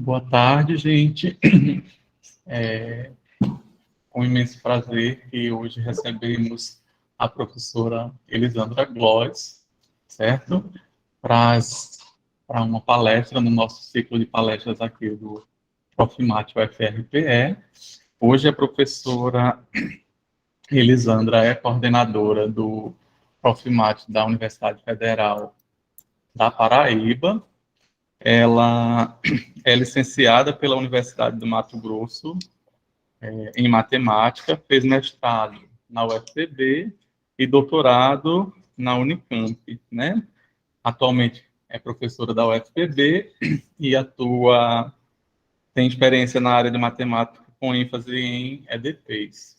Boa tarde, gente. É com imenso prazer que hoje recebemos a professora Elisandra Gloss, certo? Para uma palestra no nosso ciclo de palestras aqui do Profimate UFRPE. Hoje a professora Elisandra é coordenadora do Profimate da Universidade Federal da Paraíba. Ela é licenciada pela Universidade do Mato Grosso em matemática, fez mestrado na UFPB e doutorado na Unicamp, né? Atualmente é professora da UFPB e tem experiência na área de matemática com ênfase em EDPs,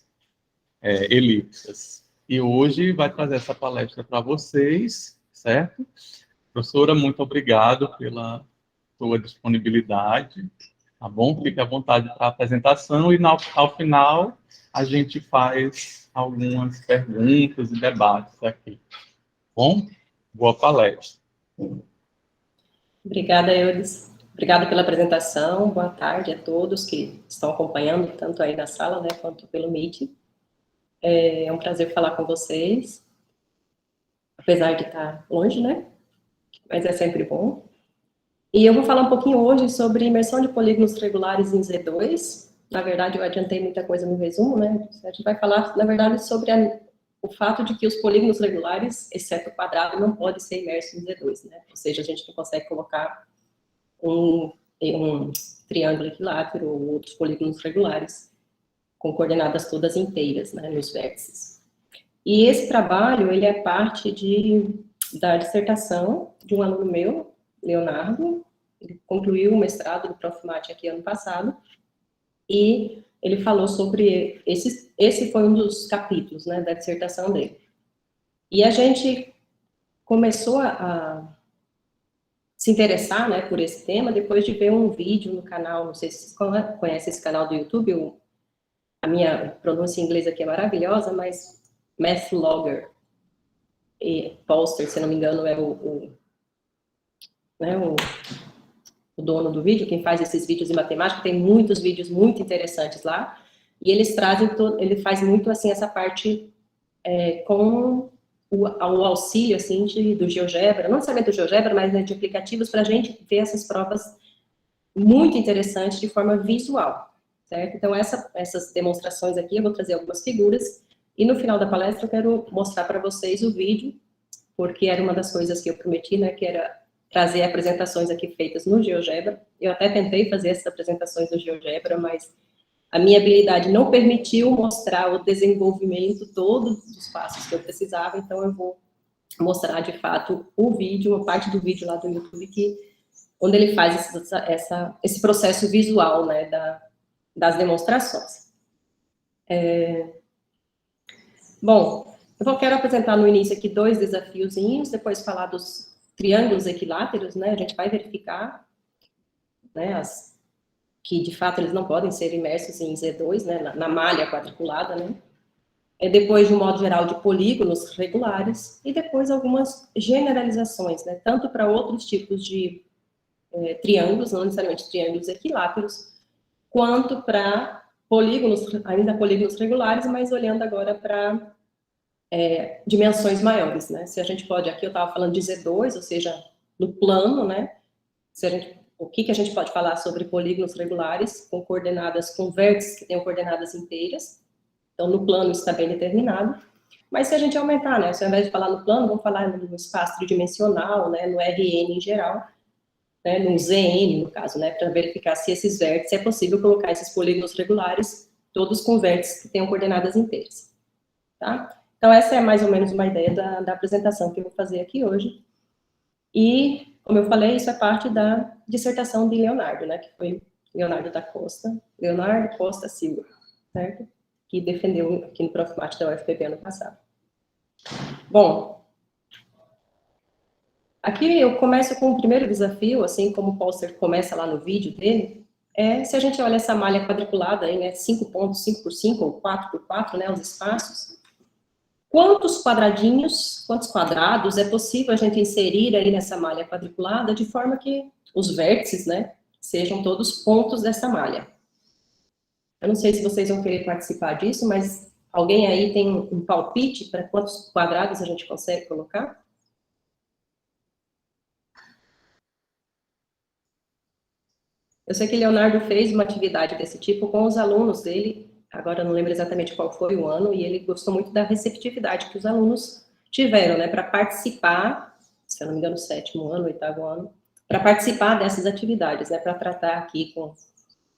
elipsas. E hoje vai trazer essa palestra para vocês, certo? Professora, muito obrigado pela sua disponibilidade, tá bom? Fique à vontade para a apresentação e ao final a gente faz algumas perguntas e debates aqui. Bom, boa palestra. Obrigada, Eudes. Obrigada pela apresentação. Boa tarde a todos que estão acompanhando, tanto aí na sala, né, quanto pelo Meet. É um prazer falar com vocês, apesar de estar longe, né? Mas é sempre bom. E eu vou falar um pouquinho hoje sobre imersão de polígonos regulares em Z2. Na verdade, eu adiantei muita coisa no resumo, né? A gente vai falar, na verdade, sobre o fato de que os polígonos regulares, exceto o quadrado, não podem ser imersos em Z2, né? Ou seja, a gente não consegue colocar um triângulo equilátero ou outros polígonos regulares com coordenadas todas inteiras, né, nos vértices. E esse trabalho, ele é parte da dissertação de um aluno meu, Leonardo. Ele concluiu o mestrado do Profimate aqui ano passado, e ele falou sobre esse foi um dos capítulos, né, da dissertação dele. E a gente começou a se interessar, né, por esse tema depois de ver um vídeo no canal, não sei se vocês conhecem esse canal do YouTube, a minha pronúncia em inglês aqui é maravilhosa, mas Mathlogger e Poster, se não me engano, é o dono do vídeo, quem faz esses vídeos de matemática. Tem muitos vídeos muito interessantes lá, e ele faz muito, assim, essa parte com o auxílio, assim, do GeoGebra, não necessariamente do GeoGebra, mas, né, de aplicativos para a gente ver essas provas muito interessantes de forma visual, certo? Então, essas demonstrações aqui, eu vou trazer algumas figuras, e no final da palestra eu quero mostrar para vocês o vídeo, porque era uma das coisas que eu prometi, né, que era trazer apresentações aqui feitas no GeoGebra. Eu até tentei fazer essas apresentações no GeoGebra, mas a minha habilidade não permitiu mostrar o desenvolvimento todos os passos que eu precisava, então eu vou mostrar, de fato, o vídeo, uma parte do vídeo lá do YouTube, onde ele faz esse processo visual, né, das demonstrações. Bom, eu quero apresentar no início aqui 2 desafiozinhos, depois falar dos triângulos equiláteros, né, a gente vai verificar, né, que de fato eles não podem ser imersos em Z2, né, na malha quadriculada, né, depois de um modo geral de polígonos regulares, e depois algumas generalizações, né, tanto para outros tipos de triângulos, não necessariamente triângulos equiláteros, quanto para ainda polígonos regulares, mas olhando agora para dimensões maiores, né? Se a gente pode, aqui eu estava falando de Z2, ou seja, no plano, né? O que a gente pode falar sobre polígonos regulares com coordenadas, com vértices que tenham coordenadas inteiras. Então, no plano está bem determinado. Mas se a gente aumentar, né? Se ao invés de falar no plano, vamos falar no espaço tridimensional, né? No RN em geral, né? No ZN, no caso, né? Para verificar se esses vértices, é possível colocar esses polígonos regulares, todos com vértices que tenham coordenadas inteiras. Tá? Então, essa é mais ou menos uma ideia da apresentação que eu vou fazer aqui hoje. E, como eu falei, isso é parte da dissertação de Leonardo, né, que foi Leonardo Costa Silva, certo? Que defendeu aqui no Profimate da UFPB ano passado. Bom, aqui eu começo com o primeiro desafio, assim como o Poster começa lá no vídeo dele, se a gente olha essa malha quadriculada aí, né, 5 pontos, 5 por 5 ou 4 por 4, né, os espaços, quantos quadrados é possível a gente inserir aí nessa malha quadriculada de forma que os vértices, né, sejam todos pontos dessa malha. Eu não sei se vocês vão querer participar disso, mas alguém aí tem um palpite para quantos quadrados a gente consegue colocar? Eu sei que Leonardo fez uma atividade desse tipo com os alunos dele, agora eu não lembro exatamente qual foi o ano, e ele gostou muito da receptividade que os alunos tiveram, né, para participar, se eu não me engano, 7º ano, 8º ano, para participar dessas atividades, né, para tratar aqui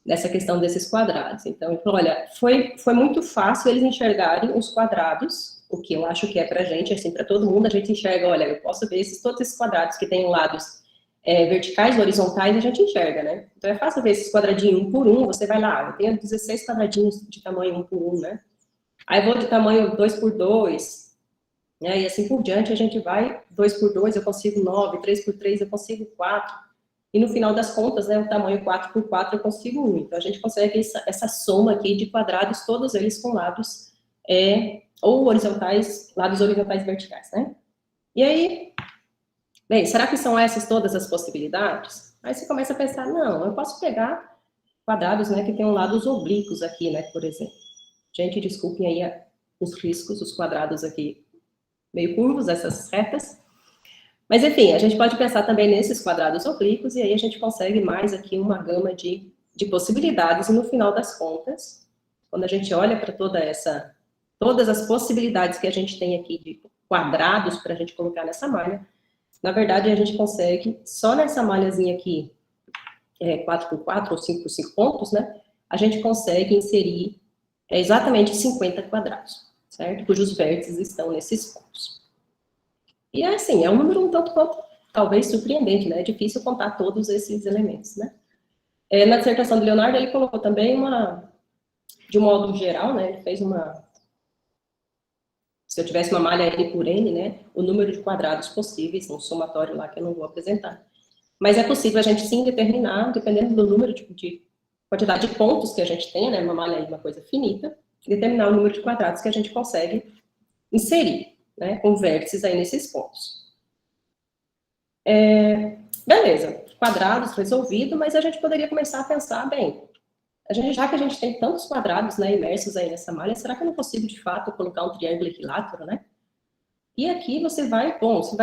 dessa questão desses quadrados. Então, ele falou, olha, foi muito fácil eles enxergarem os quadrados, o que eu acho que é para a gente, assim, para todo mundo, a gente enxerga, olha, eu posso ver todos esses quadrados que têm lados verticais, horizontais, a gente enxerga, né? Então, é fácil ver esses quadradinhos 1 por 1, você vai lá, eu tenho 16 quadradinhos de tamanho 1 por 1, né? Aí, vou de tamanho 2 por 2, né? E assim por diante, a gente vai, 2 por 2 eu consigo 9, 3 por 3 eu consigo 4, e no final das contas, né, o tamanho 4 por 4 eu consigo 1. Então, a gente consegue essa soma aqui de quadrados, todos eles com lados ou horizontais, lados horizontais verticais, né? E aí, bem, será que são essas todas as possibilidades? Aí você começa a pensar, não, eu posso pegar quadrados, né, que tem lados oblíquos aqui, né, por exemplo. Gente, desculpem aí os riscos, os quadrados aqui meio curvos, essas retas. Mas, enfim, a gente pode pensar também nesses quadrados oblíquos, e aí a gente consegue mais aqui uma gama de possibilidades, e no final das contas, quando a gente olha para todas as possibilidades que a gente tem aqui de quadrados para a gente colocar nessa malha, na verdade, a gente consegue, só nessa malhazinha aqui, 4 por 4 ou 5 por 5 pontos, né, a gente consegue inserir exatamente 50 quadrados, certo? Cujos vértices estão nesses pontos. E é assim, é um número um tanto quanto, talvez, surpreendente, né? É difícil contar todos esses elementos, né? Na dissertação do Leonardo, ele colocou também de um modo geral, né? Ele fez se eu tivesse uma malha N por N, né? O número de quadrados possíveis, um somatório lá que eu não vou apresentar. Mas é possível a gente, sim, determinar, dependendo do número de quantidade de pontos que a gente tem, né? Uma malha aí, uma coisa finita, determinar o número de quadrados que a gente consegue inserir, né? Com vértices aí nesses pontos. Beleza, quadrados resolvido, mas a gente poderia começar a pensar, bem, já que a gente tem tantos quadrados, né, imersos aí nessa malha, será que eu não consigo, de fato, colocar um triângulo equilátero, né? E aqui você vai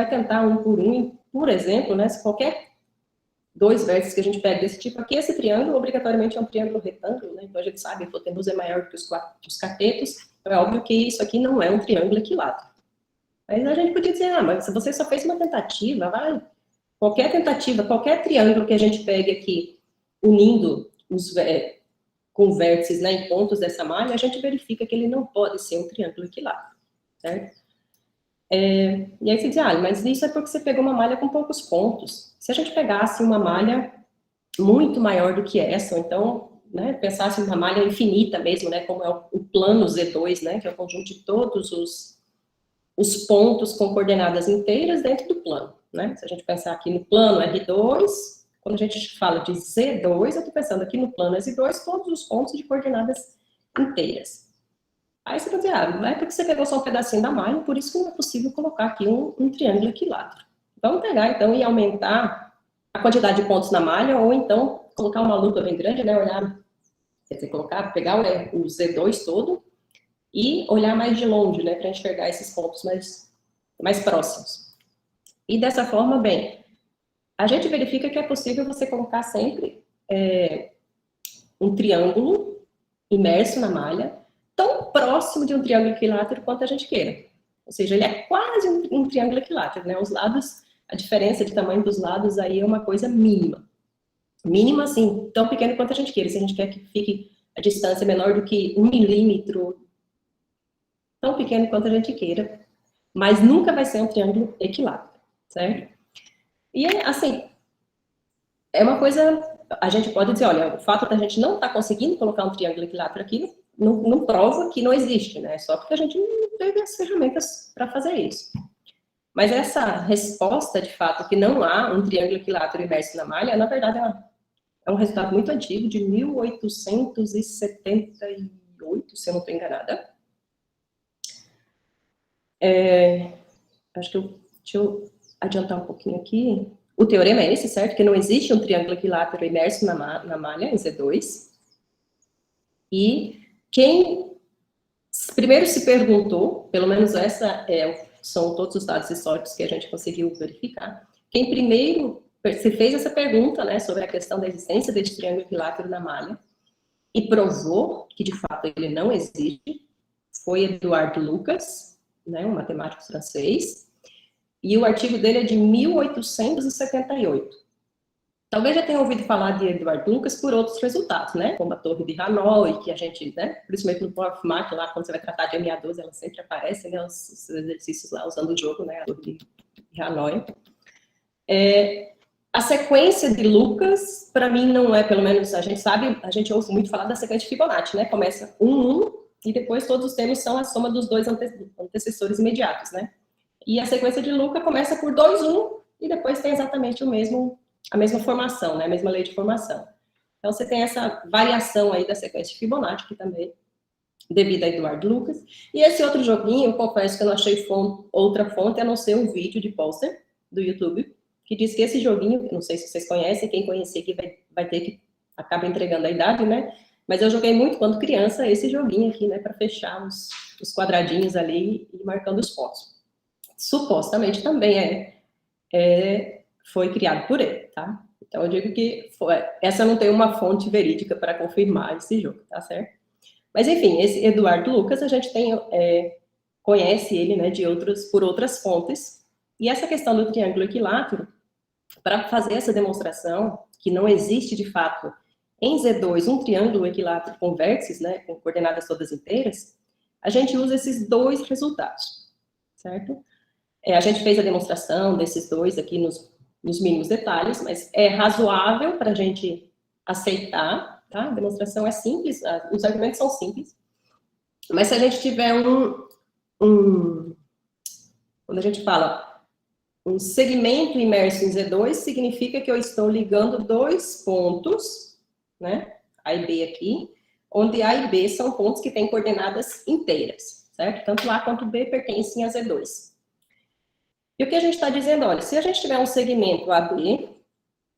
tentar 1 por 1, por exemplo, né, se qualquer dois vértices que a gente pega desse tipo aqui, esse triângulo, obrigatoriamente, é um triângulo retângulo, né? Então, a gente sabe que a hipotenusa é maior que os catetos, então é óbvio que isso aqui não é um triângulo equilátero. Mas a gente podia dizer, mas se você só fez uma tentativa, qualquer tentativa, qualquer triângulo que a gente pegue aqui, unindo com vértices, né, em pontos dessa malha, a gente verifica que ele não pode ser um triângulo equilátero, certo? E aí você diz, mas isso é porque você pegou uma malha com poucos pontos. Se a gente pegasse uma malha muito maior do que essa, ou então, né, pensasse numa malha infinita mesmo, né, como é o plano Z2, né, que é o conjunto de todos os pontos com coordenadas inteiras dentro do plano, né? Se a gente pensar aqui no plano R2, quando a gente fala de Z2, eu estou pensando aqui no plano S2, todos os pontos de coordenadas inteiras. Aí você vai dizer, não é porque você pegou só um pedacinho da malha, por isso que não é possível colocar aqui um triângulo equilátero. Vamos pegar, então, e aumentar a quantidade de pontos na malha, ou então colocar uma lupa bem grande, né, olhar, quer dizer, pegar o Z2 todo, e olhar mais de longe, né, para enxergar esses pontos mais próximos. E dessa forma, bem, a gente verifica que é possível você colocar sempre um triângulo imerso na malha, tão próximo de um triângulo equilátero quanto a gente queira. Ou seja, ele é quase um triângulo equilátero, né? Os lados, a diferença de tamanho dos lados aí é uma coisa mínima. Mínima, assim, tão pequeno quanto a gente queira. Se a gente quer que fique a distância menor do que 1 milímetro, tão pequeno quanto a gente queira, mas nunca vai ser um triângulo equilátero, certo? E, assim, é uma coisa, a gente pode dizer, olha, o fato da gente não estar conseguindo colocar um triângulo equilátero aqui, não prova que não existe, né? Só porque a gente não teve as ferramentas para fazer isso. Mas essa resposta, de fato, que não há um triângulo equilátero imerso na malha, na verdade, é um resultado muito antigo, de 1878, se eu não estou enganada. Acho que deixa eu adiantar um pouquinho aqui. O teorema é esse, certo? Que não existe um triângulo equilátero imerso na malha, em Z2. E quem primeiro se perguntou, pelo menos são todos os dados históricos que a gente conseguiu verificar, quem primeiro se fez essa pergunta, né, sobre a questão da existência desse triângulo equilátero na malha, e provou que, de fato, ele não existe, foi Eduardo Lucas, né, um matemático francês, e o artigo dele é de 1878. Talvez já tenha ouvido falar de Eduardo Lucas por outros resultados, né? Como a Torre de Hanoi, que a gente, né? Principalmente no PowerMath, lá, quando você vai tratar de MA12, ela sempre aparece, né? Os exercícios lá, usando o jogo, né? A Torre de Hanoi. A sequência de Lucas, para mim, não é, pelo menos, a gente ouve muito falar da sequência de Fibonacci, né? Começa 1, 1, e depois todos os termos são a soma dos dois antecessores imediatos, né? E a sequência de Lucas começa por 2, 1, e depois tem exatamente a mesma formação, né? A mesma lei de formação. Então, você tem essa variação aí da sequência de Fibonacci, que também devido a Eduardo Lucas. E esse outro joguinho, eu confesso que eu não achei outra fonte, a não ser um vídeo de póster do YouTube, que diz que esse joguinho, não sei se vocês conhecem, quem conhecer aqui vai ter que acaba entregando a idade, né? Mas eu joguei muito quando criança esse joguinho aqui, né? Para fechar os quadradinhos ali e marcando os pontos. Supostamente também foi criado por ele, tá? Então eu digo que essa não tem uma fonte verídica para confirmar esse jogo, tá certo? Mas enfim, esse Eduardo Lucas, a gente conhece ele, né, por outras fontes, e essa questão do triângulo equilátero, para fazer essa demonstração, que não existe de fato em Z2 um triângulo equilátero com vértices, né, com coordenadas todas inteiras, a gente usa esses dois resultados, certo? A gente fez a demonstração desses dois aqui nos mínimos detalhes, mas é razoável para a gente aceitar, tá? A demonstração é simples, os argumentos são simples, mas se a gente tiver quando a gente fala um segmento imerso em Z2, significa que eu estou ligando dois pontos, né? A e B aqui, onde A e B são pontos que têm coordenadas inteiras, certo? Tanto A quanto B pertencem a Z2. E o que a gente está dizendo, olha, se a gente tiver um segmento AB,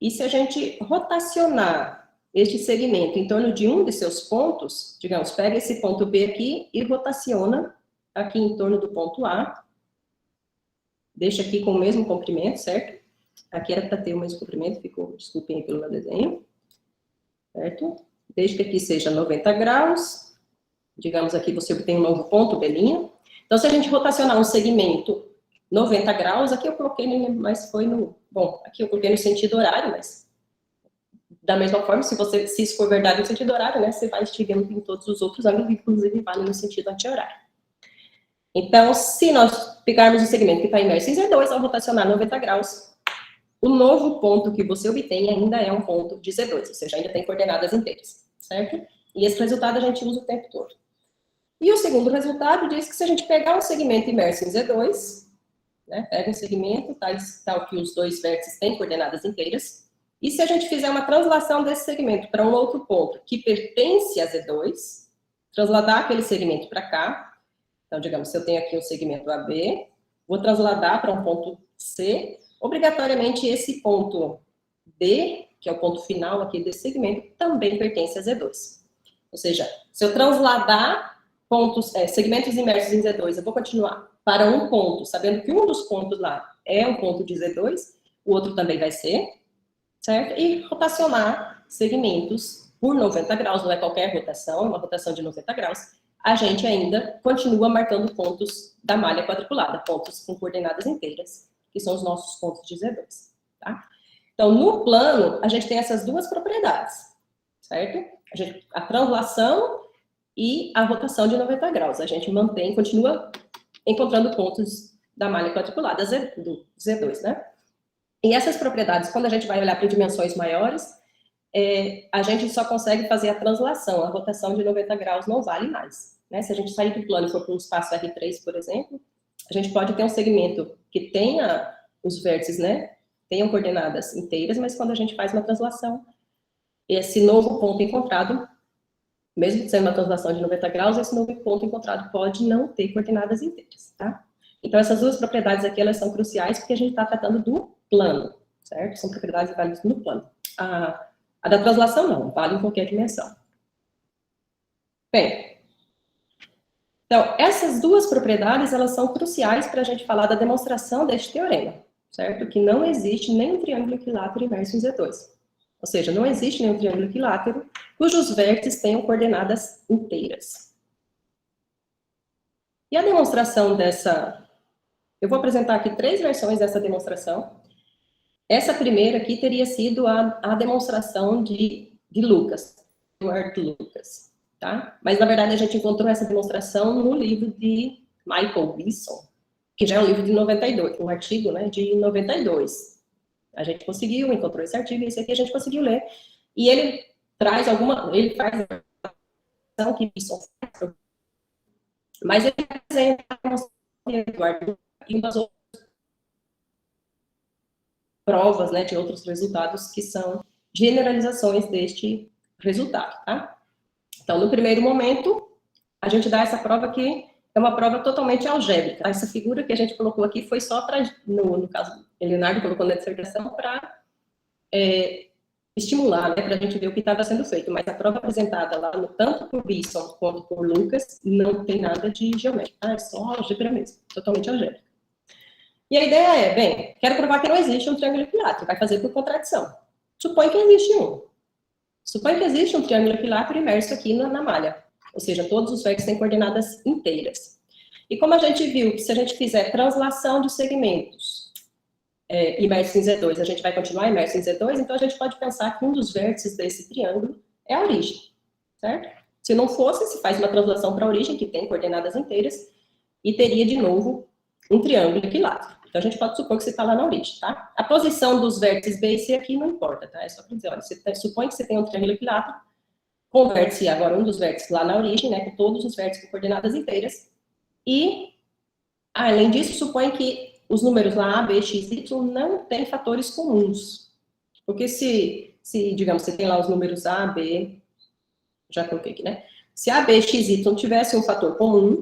e se a gente rotacionar este segmento em torno de um de seus pontos, digamos, pega esse ponto B aqui e rotaciona aqui em torno do ponto A, deixa aqui com o mesmo comprimento, certo? Aqui era para ter o mesmo comprimento, desculpem aí pelo meu desenho, certo? Desde que aqui seja 90 graus, digamos aqui você obtém um novo ponto, B'. Então, se a gente rotacionar um segmento 90 graus, aqui eu coloquei, mas foi bom, aqui eu coloquei no sentido horário, mas da mesma forma, se isso for verdade no sentido horário, né, você vai estigando em todos os outros ângulos, inclusive vale no sentido anti-horário. Então, se nós pegarmos o segmento que está imerso em Z2, ao rotacionar 90 graus, o novo ponto que você obtém ainda é um ponto de Z2, ou seja, ainda tem coordenadas inteiras, certo? E esse resultado a gente usa o tempo todo. E o segundo resultado diz que se a gente pegar um segmento imerso em Z2, né, pega um segmento, tal que os dois vértices têm coordenadas inteiras, e se a gente fizer uma translação desse segmento para um outro ponto que pertence a Z2, transladar aquele segmento para cá, então, digamos, se eu tenho aqui um segmento AB, vou transladar para um ponto C, obrigatoriamente esse ponto D, que é o ponto final aqui desse segmento, também pertence a Z2. Ou seja, se eu transladar segmentos imersos em Z2, eu vou continuar para um ponto, sabendo que um dos pontos lá é um ponto de Z2, o outro também vai ser, certo? E rotacionar segmentos por 90 graus, não é qualquer rotação, é uma rotação de 90 graus, a gente ainda continua marcando pontos da malha quadriculada, pontos com coordenadas inteiras, que são os nossos pontos de Z2, tá? Então, no plano, a gente tem essas duas propriedades, certo? A translação e a rotação de 90 graus. A gente continua encontrando pontos da malha quadriculada do Z2, né? E essas propriedades, quando a gente vai olhar para dimensões maiores, a gente só consegue fazer a translação. A rotação de 90 graus não vale mais, né? Se a gente sair do plano e for para um espaço R3, por exemplo, a gente pode ter um segmento que tenha os vértices, né? Tenham coordenadas inteiras, mas quando a gente faz uma translação, esse novo ponto encontrado, mesmo sendo uma translação de 90 graus, esse novo ponto encontrado pode não ter coordenadas inteiras, tá? Então, essas duas propriedades aqui, elas são cruciais porque a gente está tratando do plano, certo? São propriedades válidas no plano. A da translação não, vale em qualquer dimensão. Bem, então, essas duas propriedades, elas são cruciais para a gente falar da demonstração deste teorema, certo? Que não existe nenhum triângulo equilátero imerso em Z2. Ou seja, não existe nenhum triângulo equilátero cujos vértices tenham coordenadas inteiras. E a demonstração dessa... Eu vou apresentar aqui 3 versões dessa demonstração. Essa primeira aqui teria sido a demonstração de Lucas, Eduardo Lucas. Tá? Mas, na verdade, a gente encontrou essa demonstração no livro de Michael Wilson, que já é um livro de 92, um artigo, né, de 92. A gente conseguiu, encontrou esse artigo, e esse aqui a gente conseguiu ler. E ele traz ele faz a demonstração que Wilson faz, mas ele apresenta a demonstração de Eduardo e umas outras provas, né, de outros resultados que são generalizações deste resultado, tá? Então, no primeiro momento, a gente dá essa prova que é uma prova totalmente algébrica. Essa figura que a gente colocou aqui foi só para, no caso, o Leonardo colocou na dissertação para estimular, né, para a gente ver o que estava sendo feito. Mas a prova apresentada lá, tanto por Wilson quanto por Lucas, não tem nada de geométrica. É só álgebra mesmo, totalmente algébrica. E a ideia é, bem, quero provar que não existe um triângulo equilátero, vai fazer por contradição. Supõe que existe um. Supõe que existe um triângulo equilátero imerso aqui na malha, ou seja, todos os vértices têm coordenadas inteiras. E como a gente viu que se a gente fizer translação de segmentos imersos em Z2, a gente vai continuar imerso em Z2, então a gente pode pensar que um dos vértices desse triângulo é a origem, certo? Se não fosse, se faz uma translação para a origem, que tem coordenadas inteiras, e teria de novo um triângulo equilátero. Então, a gente pode supor que você está lá na origem, tá? A posição dos vértices B e C aqui não importa, tá? É só para dizer, olha, você supõe que você tem um triângulo equilátero, com o vértice, agora um dos vértices lá na origem, né, com todos os vértices com coordenadas inteiras, e, além disso, supõe que os números lá A, B, X, Y não têm fatores comuns. Porque se digamos, você tem lá os números A, B, já coloquei aqui, né? Se A, B, X, Y tivesse um fator comum,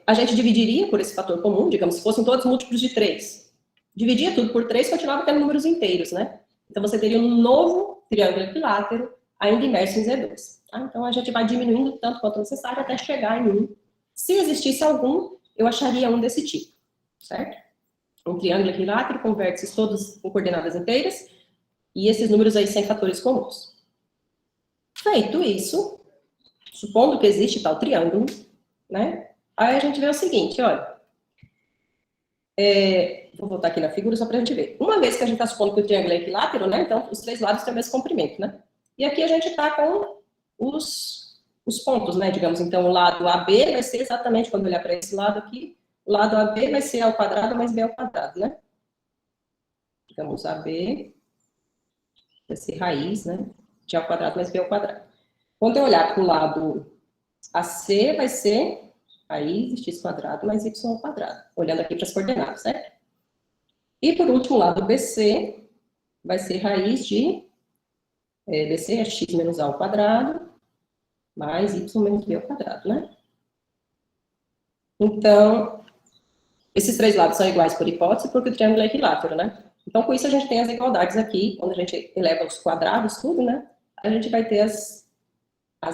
a gente dividiria por esse fator comum, digamos, se fossem todos múltiplos de 3. Dividia tudo por 3, continuava tendo números inteiros, né? Então, você teria um novo triângulo equilátero, ainda imerso em Z2. Tá? Então, a gente vai diminuindo tanto quanto necessário até chegar em um. Se existisse algum, eu acharia um desse tipo, certo? Um triângulo equilátero com vértices todos com coordenadas inteiras, e esses números aí sem fatores comuns. Feito isso, supondo que existe tal triângulo, né? Aí a gente vê o seguinte, olha. Vou voltar aqui na figura só para a gente ver. Uma vez que a gente está supondo que o triângulo é equilátero, né? Então, os 3 lados têm o mesmo comprimento, né? E aqui a gente está com os pontos, né? Digamos, então, o lado AB vai ser exatamente, quando olhar para esse lado aqui, o lado AB vai ser A ao quadrado mais B ao quadrado, né? Digamos, AB vai ser raiz, né? De A ao quadrado mais B ao quadrado. Quando eu olhar para o lado AC, vai ser raiz de x quadrado mais y ao quadrado. Olhando aqui para as coordenadas, certo? E, por último, o lado BC vai ser raiz de... BC é x menos A ao quadrado mais y menos B ao quadrado, né? Então, esses 3 lados são iguais por hipótese, porque o triângulo é equilátero, né? Então, com isso, a gente tem as igualdades aqui. Quando a gente eleva os quadrados, tudo, né? A gente vai ter as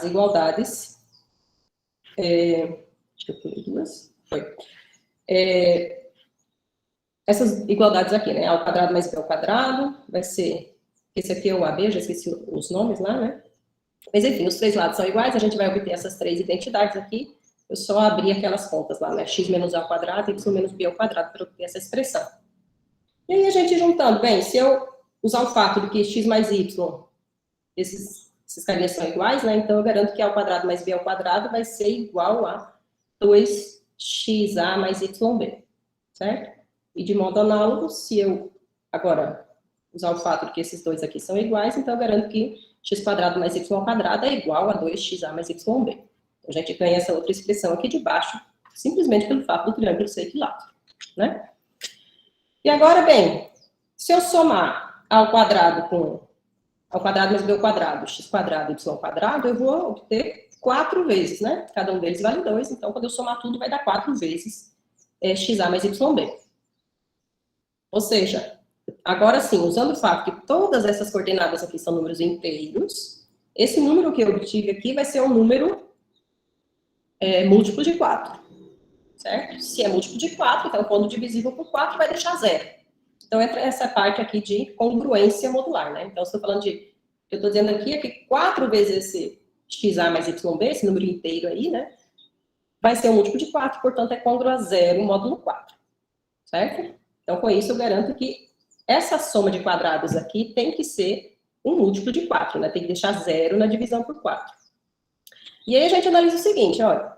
igualdades... Acho que eu pulei 2. Foi. Essas igualdades aqui, né? A ao quadrado mais B ao quadrado, vai ser... Esse aqui é o AB, já esqueci os nomes lá, né? Mas, enfim, os 3 lados são iguais, a gente vai obter essas 3 identidades aqui. Eu só abri aquelas contas lá, né? X menos A ao quadrado, Y menos B ao quadrado, para obter essa expressão. E aí, a gente juntando, bem, se eu usar o fato de que X mais Y, esses carinhas são iguais, né? Então, eu garanto que A ao quadrado mais B ao quadrado vai ser igual a 2xa mais yb, certo? E de modo análogo, se eu, agora, usar o fato de que esses dois aqui são iguais, então eu garanto que x quadrado mais y ao quadrado é igual a 2xa mais yb. Então, a gente ganha essa outra expressão aqui de baixo, simplesmente pelo fato do triângulo ser equilátero, né? E agora, bem, se eu somar A ao quadrado com ao quadrado mais b ao quadrado, x quadrado, y ao quadrado, eu vou obter 4 vezes, né? Cada um deles vale 2, então quando eu somar tudo vai dar 4 vezes xa mais yb. Ou seja, agora sim, usando o fato que todas essas coordenadas aqui são números inteiros, esse número que eu obtive aqui vai ser um número múltiplo de 4, certo? Se é múltiplo de 4, então quando divisível por 4 vai deixar zero. Então entra essa parte aqui de congruência modular, né? Então, estou falando de, eu estou dizendo aqui é que 4 vezes esse xa mais yb, esse número inteiro aí, né? Vai ser um múltiplo de 4, portanto é congruo a zero módulo 4, certo? Então, com isso, eu garanto que essa soma de quadrados aqui tem que ser um múltiplo de 4, né? Tem que deixar zero na divisão por 4. E aí a gente analisa o seguinte, olha.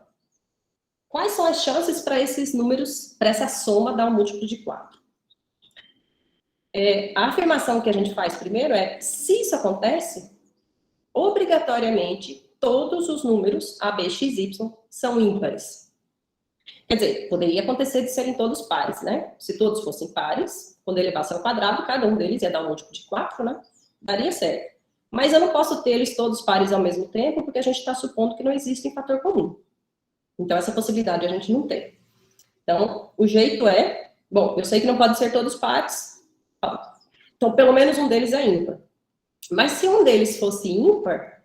Quais são as chances para esses números, para essa soma dar um múltiplo de 4? A afirmação que a gente faz primeiro é, se isso acontece, obrigatoriamente, todos os números a, b, x, y são ímpares. Quer dizer, poderia acontecer de serem todos pares, né? Se todos fossem pares, quando elevasse ao quadrado, cada um deles ia dar um múltiplo de 4, né? Daria certo. Mas eu não posso ter eles todos pares ao mesmo tempo, porque a gente está supondo que não existe um fator comum. Então, essa possibilidade a gente não tem. Então, o jeito é... Bom, eu sei que não pode ser todos pares, então pelo menos um deles é ímpar. Mas se um deles fosse ímpar,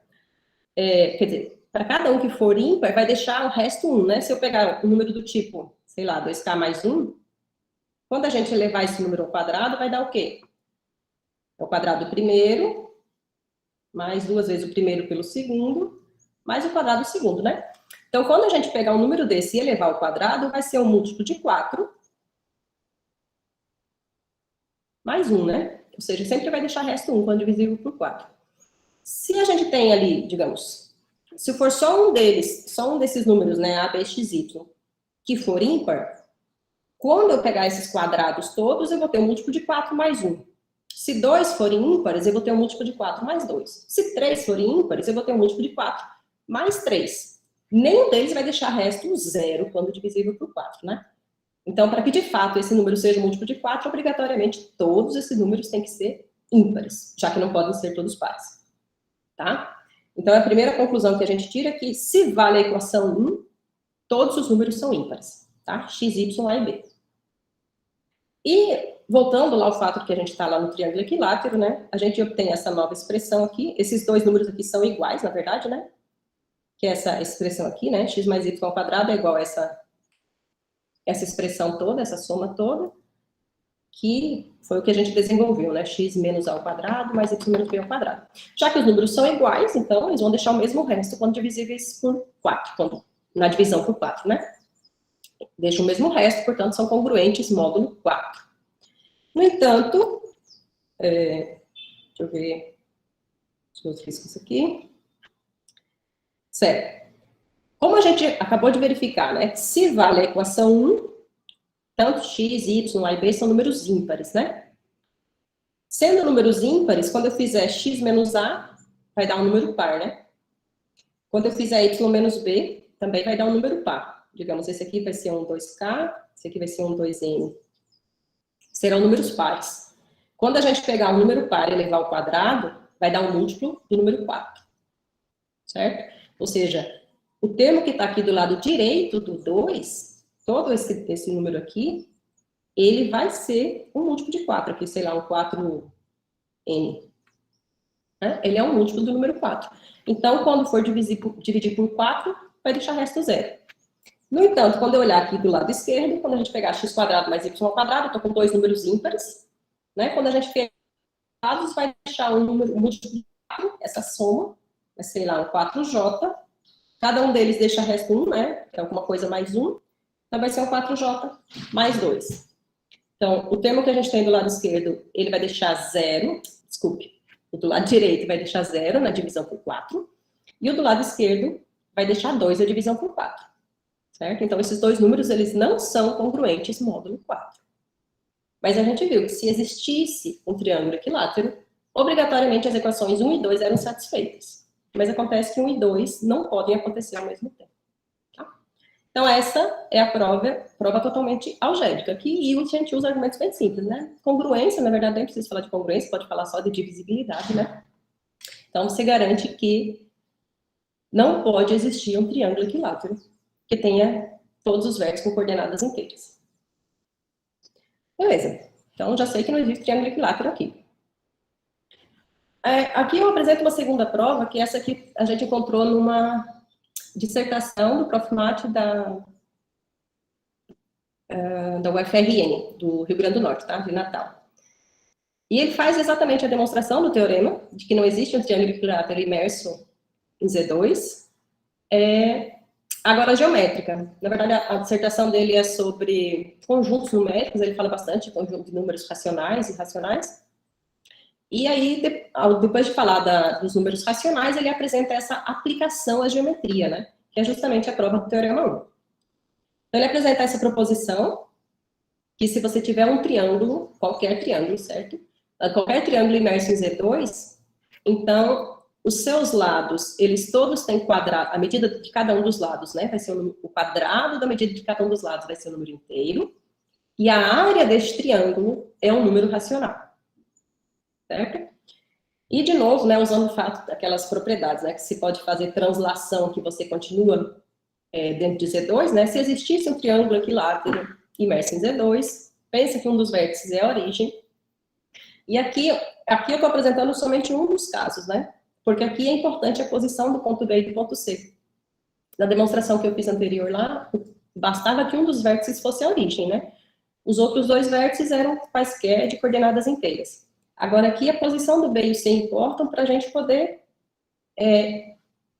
quer dizer, para cada um que for ímpar, vai deixar o resto 1, né? Se eu pegar um número do tipo, sei lá, 2k mais 1, quando a gente elevar esse número ao quadrado, vai dar o quê? É o quadrado do primeiro, mais 2 vezes o primeiro pelo segundo, mais o quadrado do segundo, né? Então, quando a gente pegar um número desse e elevar ao quadrado, vai ser um múltiplo de 4 mais 1, né? Ou seja, sempre vai deixar resto 1 quando divisível por 4. Se a gente tem ali, digamos, se for só um deles, só um desses números, né, a, b, x, y, que for ímpar, quando eu pegar esses quadrados todos, eu vou ter um múltiplo de 4 mais 1. Se 2 forem ímpares, eu vou ter um múltiplo de 4 mais 2. Se 3 forem ímpares, eu vou ter um múltiplo de 4 mais 3. Nenhum deles vai deixar resto 0 quando divisível por 4, né? Então, para que de fato esse número seja múltiplo de 4, obrigatoriamente todos esses números têm que ser ímpares, já que não podem ser todos pares. Tá? Então, a primeira conclusão que a gente tira é que, se vale a equação 1, todos os números são ímpares. Tá? X, Y, A e B. E, voltando lá ao fato de que a gente está lá no triângulo equilátero, né? A gente obtém essa nova expressão aqui. Esses dois números aqui são iguais, na verdade, né? Que é essa expressão aqui, né? X mais Y ao quadrado é igual a essa expressão toda, essa soma toda, que foi o que a gente desenvolveu, né? X menos A ao quadrado mais Y menos B ao quadrado. Já que os números são iguais, então, eles vão deixar o mesmo resto quando divisíveis por 4, na divisão por 4, né? Deixam o mesmo resto, portanto, são congruentes módulo 4. No entanto, deixa eu ver os meus riscos aqui. Certo. Como a gente acabou de verificar, né? Se vale a equação 1, tanto x, y, a e b são números ímpares, né? Sendo números ímpares, quando eu fizer x menos a, vai dar um número par, né? Quando eu fizer y menos b, também vai dar um número par. Digamos, esse aqui vai ser um 2k, esse aqui vai ser um 2n. Serão números pares. Quando a gente pegar um número par e elevar ao quadrado, vai dar um múltiplo do número 4. Certo? Ou seja, o termo que está aqui do lado direito do 2, todo esse número aqui, ele vai ser um múltiplo de 4, aqui, sei lá, um 4n. Né? Ele é um múltiplo do número 4. Então, quando for dividir por 4, vai deixar resto 0. No entanto, quando eu olhar aqui do lado esquerdo, quando a gente pegar x quadrado mais y ao quadrado, eu estou com dois números ímpares. Né? Quando a gente fizer lados, vai deixar um múltiplo de 4, essa soma, vai ser lá um 4j. Cada um deles deixa resto 1, né? Que é alguma coisa mais 1. Então, vai ser um 4j mais 2. Então, o termo que a gente tem do lado esquerdo, ele vai deixar 0, desculpe, o do lado direito vai deixar 0 na divisão por 4, e o do lado esquerdo vai deixar 2 na divisão por 4, certo? Então, esses dois números, eles não são congruentes módulo 4. Mas a gente viu que se existisse um triângulo equilátero, obrigatoriamente as equações 1 e 2 eram satisfeitas. Mas acontece que 1 e 2 não podem acontecer ao mesmo tempo. Então, essa é a prova totalmente algébrica, que a gente usa argumentos bem simples, né? Congruência, na verdade, nem precisa falar de congruência, pode falar só de divisibilidade, né? Então, você garante que não pode existir um triângulo equilátero que tenha todos os vértices com coordenadas inteiras. Beleza. Então, já sei que não existe triângulo equilátero aqui. Aqui eu apresento uma segunda prova, que essa aqui a gente encontrou numa dissertação do Prof. Mate da UFRN, do Rio Grande do Norte, tá? De Natal. E ele faz exatamente a demonstração do teorema, de que não existe um triângulo equilátero imerso em Z2, agora geométrica. Na verdade, a dissertação dele é sobre conjuntos numéricos, ele fala bastante de conjunto de números racionais e irracionais. E aí, depois de falar dos números racionais, ele apresenta essa aplicação à geometria, né? Que é justamente a prova do teorema 1. Então, ele apresenta essa proposição, que se você tiver um triângulo, qualquer triângulo, certo? Qualquer triângulo imerso em Z2, então, os seus lados, eles todos têm quadrado, a medida de cada um dos lados, né? Vai ser o quadrado da medida de cada um dos lados vai ser o número inteiro, e a área deste triângulo é um número racional. Certo? E, de novo, né, usando o fato daquelas propriedades, né, que se pode fazer translação, que você continua dentro de Z2, né, se existisse um triângulo equilátero imerso em Z2, pensa que um dos vértices é a origem, e aqui eu estou apresentando somente um dos casos, né, porque aqui é importante a posição do ponto B e do ponto C. Na demonstração que eu fiz anterior lá, bastava que um dos vértices fosse a origem, né, os outros dois vértices eram quaisquer de coordenadas inteiras. Agora, aqui, a posição do B e o C importam para a gente poder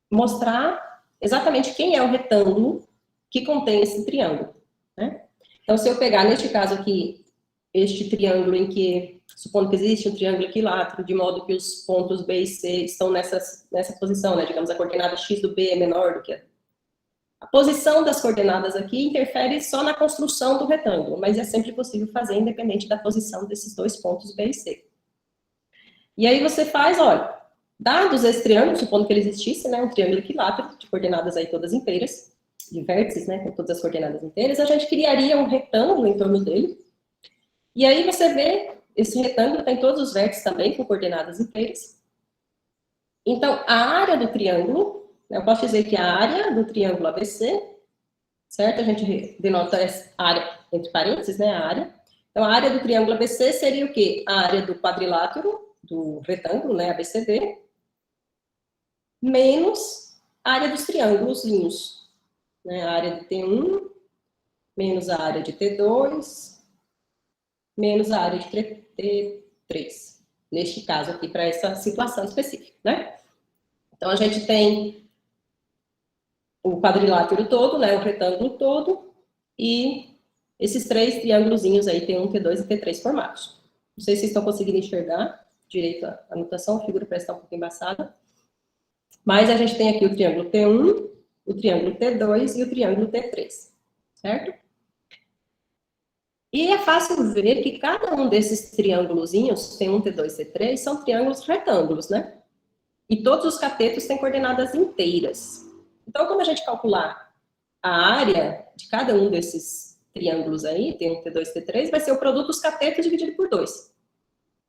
mostrar exatamente quem é o retângulo que contém esse triângulo, né? Então, se eu pegar, neste caso aqui, este triângulo em que, supondo que existe um triângulo equilátero, de modo que os pontos B e C estão nessa posição, né? Digamos, a coordenada x do B é menor do que a posição das coordenadas aqui interfere só na construção do retângulo, mas é sempre possível fazer independente da posição desses dois pontos B e C. E aí você faz, olha, dados esse triângulo, supondo que ele existisse, né, um triângulo equilátero, de coordenadas aí todas inteiras, de vértices, né, com todas as coordenadas inteiras, a gente criaria um retângulo em torno dele, e aí você vê, esse retângulo tem todos os vértices também com coordenadas inteiras. Então, a área do triângulo, eu posso dizer que a área do triângulo ABC, certo? A gente denota essa área, entre parênteses, né, a área. Então, a área do triângulo ABC seria o quê? A área do quadrilátero, do retângulo, né, ABCD, menos a área dos triângulozinhos, né, a área de T1, menos a área de T2, menos a área de T3, neste caso aqui, para essa situação específica, né? Então, a gente tem o quadrilátero todo, né, o retângulo todo, e esses três triângulozinhos aí, T1, T2 e T3 formados. Não sei se vocês estão conseguindo enxergar direito a anotação, a figura parece estar um pouco embaçada. Mas a gente tem aqui o triângulo T1, o triângulo T2 e o triângulo T3, certo? E é fácil ver que cada um desses triângulozinhos, T1, T2 e T3, são triângulos retângulos, né? E todos os catetos têm coordenadas inteiras. Então, quando a gente calcular a área de cada um desses triângulos aí, T1, T2 e T3, vai ser o produto dos catetos dividido por 2,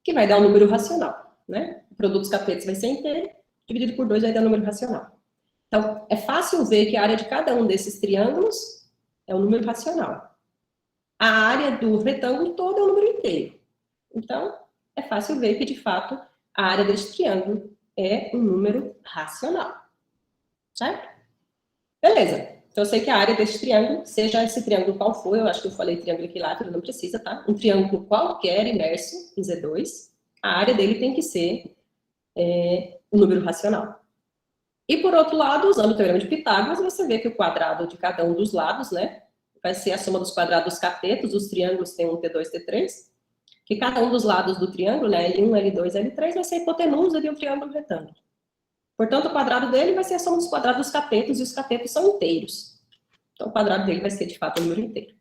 que vai dar um número racional, né? O produto dos catetos vai ser inteiro, dividido por 2 vai dar um número racional. Então, é fácil ver que a área de cada um desses triângulos é um número racional. A área do retângulo todo é um número inteiro. Então, é fácil ver que, de fato, a área desse triângulo é um número racional. Certo? Beleza. Então, eu sei que a área desse triângulo, seja esse triângulo qual for, eu acho que eu falei triângulo equilátero, não precisa, tá? Um triângulo qualquer imerso em Z2, a área dele tem que ser um número racional. E, por outro lado, usando o teorema de Pitágoras, você vê que o quadrado de cada um dos lados, né, vai ser a soma dos quadrados dos catetos, dos triângulos T1, T2, T3, que cada um dos lados do triângulo, né, L1, L2, L3, vai ser a hipotenusa de um triângulo retângulo. Portanto, o quadrado dele vai ser a soma dos quadrados dos catetos, e os catetos são inteiros. Então, o quadrado dele vai ser, de fato, um número inteiro.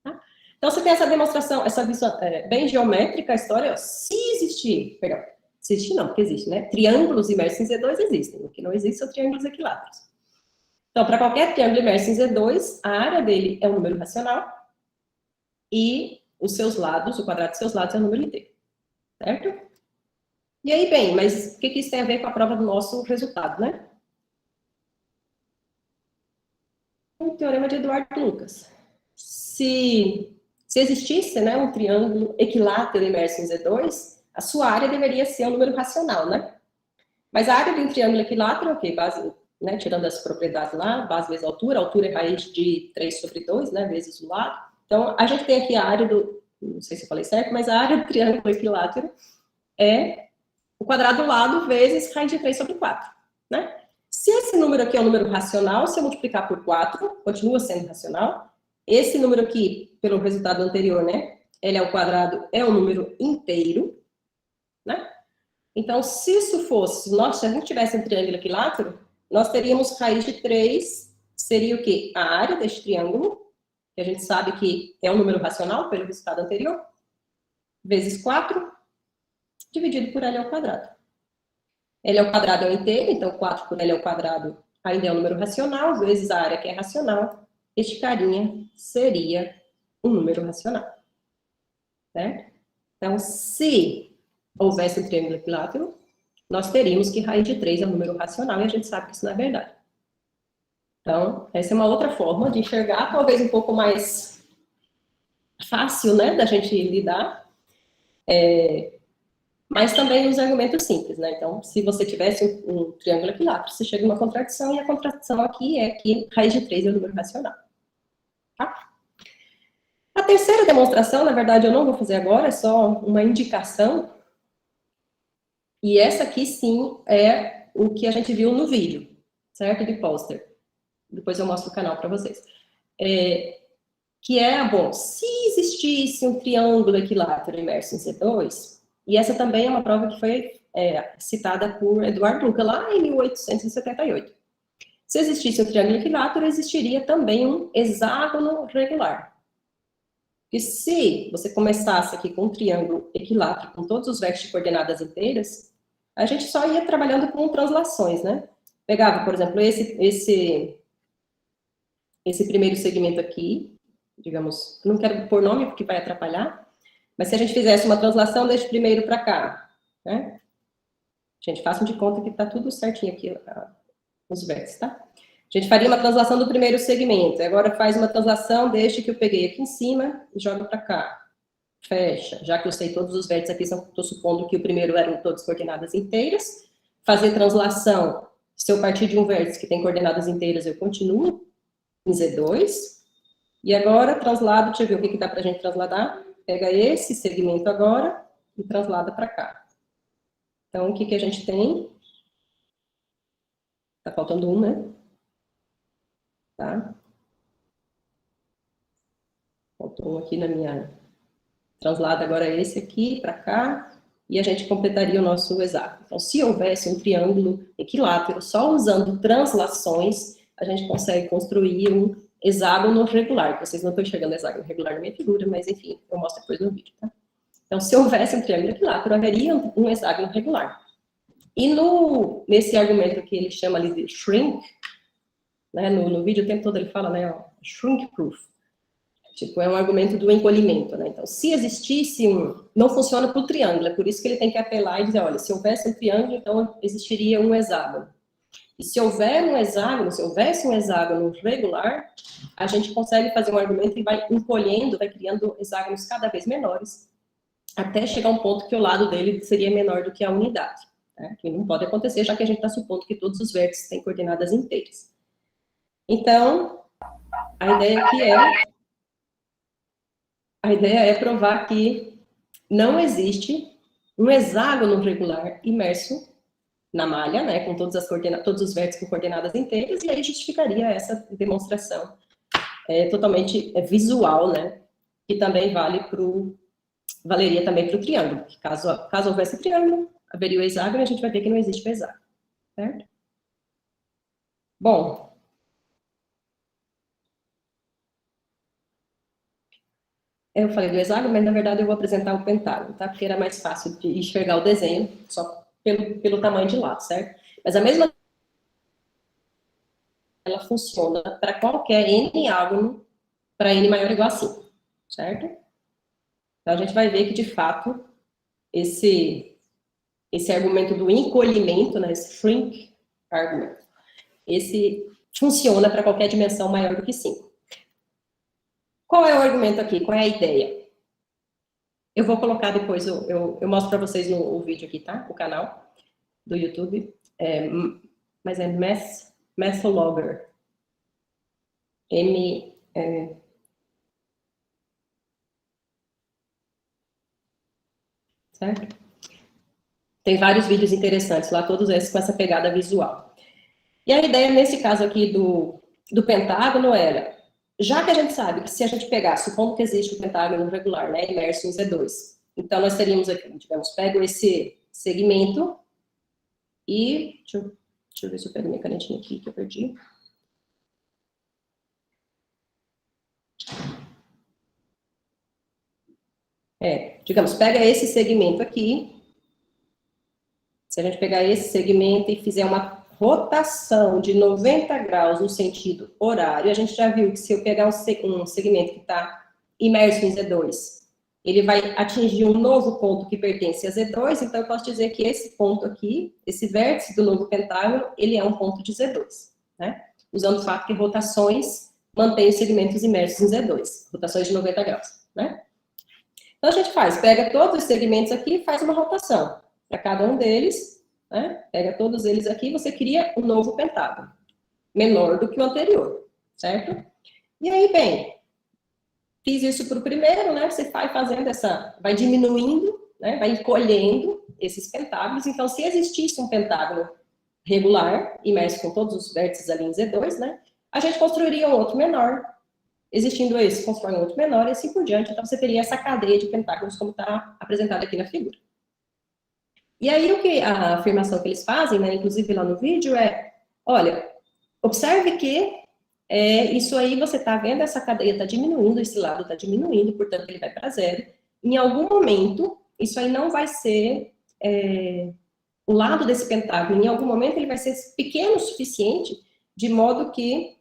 Tá? Então, você tem essa demonstração, essa visão bem geométrica, a história, se existir, perdão, se existir não, porque existe, né? Triângulos imersos em Z2 existem, o que não existe são triângulos equiláteros. Então, para qualquer triângulo imerso em Z2, a área dele é um número racional, e os seus lados, o quadrado dos seus lados é um número inteiro. Certo? E aí, bem, mas o que isso tem a ver com a prova do nosso resultado, né? O teorema de Eduardo Lucas. Se Se existisse, né, um triângulo equilátero imerso em Z2, a sua área deveria ser um número racional, né? Mas a área de um triângulo equilátero, ok, base, né, tirando as propriedades lá, base vezes altura é raiz de 3 sobre 2, né, vezes o lado. Então, a gente tem aqui a área do, não sei se eu falei certo, mas a área do triângulo equilátero é o quadrado do lado vezes raiz de 3 sobre 4, né? Se esse número aqui é um número racional, se eu multiplicar por 4, continua sendo racional. Esse número aqui, pelo resultado anterior, né, ele ao quadrado é um número inteiro, né? Então, se isso fosse, se a gente tivesse um triângulo equilátero, nós teríamos raiz de 3, seria o quê? A área deste triângulo, que a gente sabe que é um número racional, pelo resultado anterior, vezes 4, dividido por L ao quadrado. L ao quadrado é o inteiro, então 4 por L ao quadrado ainda é um número racional, vezes a área que é racional, este carinha seria um número racional. Certo? Então, se houvesse um triângulo equilátero, nós teríamos que raiz de 3 é um número racional, e a gente sabe que isso não é verdade. Então, essa é uma outra forma de enxergar, talvez um pouco mais fácil, né, da gente lidar, mas também os argumentos simples, né? Então, se você tivesse um triângulo equilátero, você chega a uma contradição, e a contradição aqui é que raiz de 3 é um número racional. Tá? A terceira demonstração, na verdade, eu não vou fazer agora, é só uma indicação. E essa aqui, sim, é o que a gente viu no vídeo, certo? De póster. Depois eu mostro o canal para vocês. Que é, bom, se existisse um triângulo equilátero imerso em C2, e essa também é uma prova que foi citada por Eduardo Luca, lá em 1878. Se existisse um triângulo equilátero, existiria também um hexágono regular. E se você começasse aqui com um triângulo equilátero, com todos os vértices de coordenadas inteiras, a gente só ia trabalhando com translações, né? Pegava, por exemplo, esse primeiro segmento aqui, digamos, não quero pôr nome porque vai atrapalhar, mas se a gente fizesse uma translação deste primeiro para cá, né? Gente, façam de conta que está tudo certinho aqui, os vértices, tá? A gente faria uma translação do primeiro segmento, agora faz uma translação deste que eu peguei aqui em cima e joga para cá. Fecha, já que eu sei todos os vértices aqui, estou supondo que o primeiro eram todas coordenadas inteiras. Fazer translação, se eu partir de um vértice que tem coordenadas inteiras, eu continuo em Z2. E agora, traslado, deixa eu ver o que dá para a gente trasladar. Pega esse segmento agora e traslada para cá. Então, o que a gente tem? Tá faltando um, né? Tá? Faltou um aqui na minha... Translada agora esse aqui para cá, e a gente completaria o nosso hexágono. Então, se houvesse um triângulo equilátero, só usando translações, a gente consegue construir um hexágono regular. Vocês não estão enxergando hexágono regular na minha figura, mas enfim, eu mostro depois no vídeo, tá? Então, se houvesse um triângulo equilátero, haveria um hexágono regular. E nesse argumento que ele chama ali de shrink, né, no vídeo o tempo todo ele fala, né, ó, shrink proof. Tipo, é um argumento do encolhimento, né? Então, se existisse não funciona para o triângulo, é por isso que ele tem que apelar e dizer, olha, se houvesse um triângulo, então existiria um hexágono. E se houver um hexágono, se houvesse um hexágono regular, a gente consegue fazer um argumento e vai encolhendo, vai criando hexágonos cada vez menores, até chegar a um ponto que o lado dele seria menor do que a unidade. Né? Que não pode acontecer, já que a gente está supondo que todos os vértices têm coordenadas inteiras. Então, a ideia aqui é provar que não existe um hexágono regular imerso na malha, né, com todos os vértices com coordenadas inteiras, e aí justificaria essa demonstração totalmente visual, né, que também valeria também para o triângulo, que caso houvesse triângulo, haveria o hexágono, e a gente vai ver que não existe o hexágono, certo? Bom, eu falei do hexágono, mas na verdade eu vou apresentar o pentágono, tá? Porque era mais fácil de enxergar o desenho, só pelo tamanho de lado, certo? Mas a mesma ela funciona para qualquer n-ágono para n maior ou igual a 5, certo? Então a gente vai ver que, de fato, esse argumento do encolhimento, né, esse shrink argument, esse funciona para qualquer dimensão maior do que 5. Qual é o argumento aqui? Qual é a ideia? Eu vou colocar depois, eu mostro para vocês no vídeo aqui, tá? O canal do YouTube. Mas é Methologger. Certo? Tem vários vídeos interessantes lá, todos esses com essa pegada visual. E a ideia, nesse caso aqui do pentágono, era, já que a gente sabe que se a gente pegar, supondo que existe o pentágono regular, né, imerso em Z2, então nós teríamos aqui, digamos, pego esse segmento e, deixa eu ver se eu pego minha canetinha aqui, que eu perdi. Digamos, pega esse segmento aqui, se a gente pegar esse segmento e fizer uma rotação de 90 graus no sentido horário, a gente já viu que se eu pegar um segmento que está imerso em Z2, ele vai atingir um novo ponto que pertence a Z2, então eu posso dizer que esse ponto aqui, esse vértice do novo pentágono, ele é um ponto de Z2, né? Usando o fato que rotações mantêm os segmentos imersos em Z2, rotações de 90 graus, né? Então a gente pega todos os segmentos aqui e faz uma rotação para cada um deles, né? Pega todos eles aqui, você cria um novo pentágono, menor do que o anterior, certo? E aí, bem, fiz isso para o primeiro, né? Você vai fazendo vai diminuindo, né? Vai encolhendo esses pentágonos. Então, se existisse um pentágono regular, imerso com todos os vértices ali em Z2, né? A gente construiria um outro menor. Existindo esse, constrói um outro menor e assim por diante. Então, você teria essa cadeia de pentágonos como está apresentado aqui na figura. E aí, a afirmação que eles fazem, né, inclusive lá no vídeo, olha, observe que isso aí, você está vendo, essa cadeia está diminuindo, esse lado está diminuindo, portanto, ele vai para zero. Em algum momento, isso aí não vai ser o lado desse pentágono, em algum momento ele vai ser pequeno o suficiente, de modo que,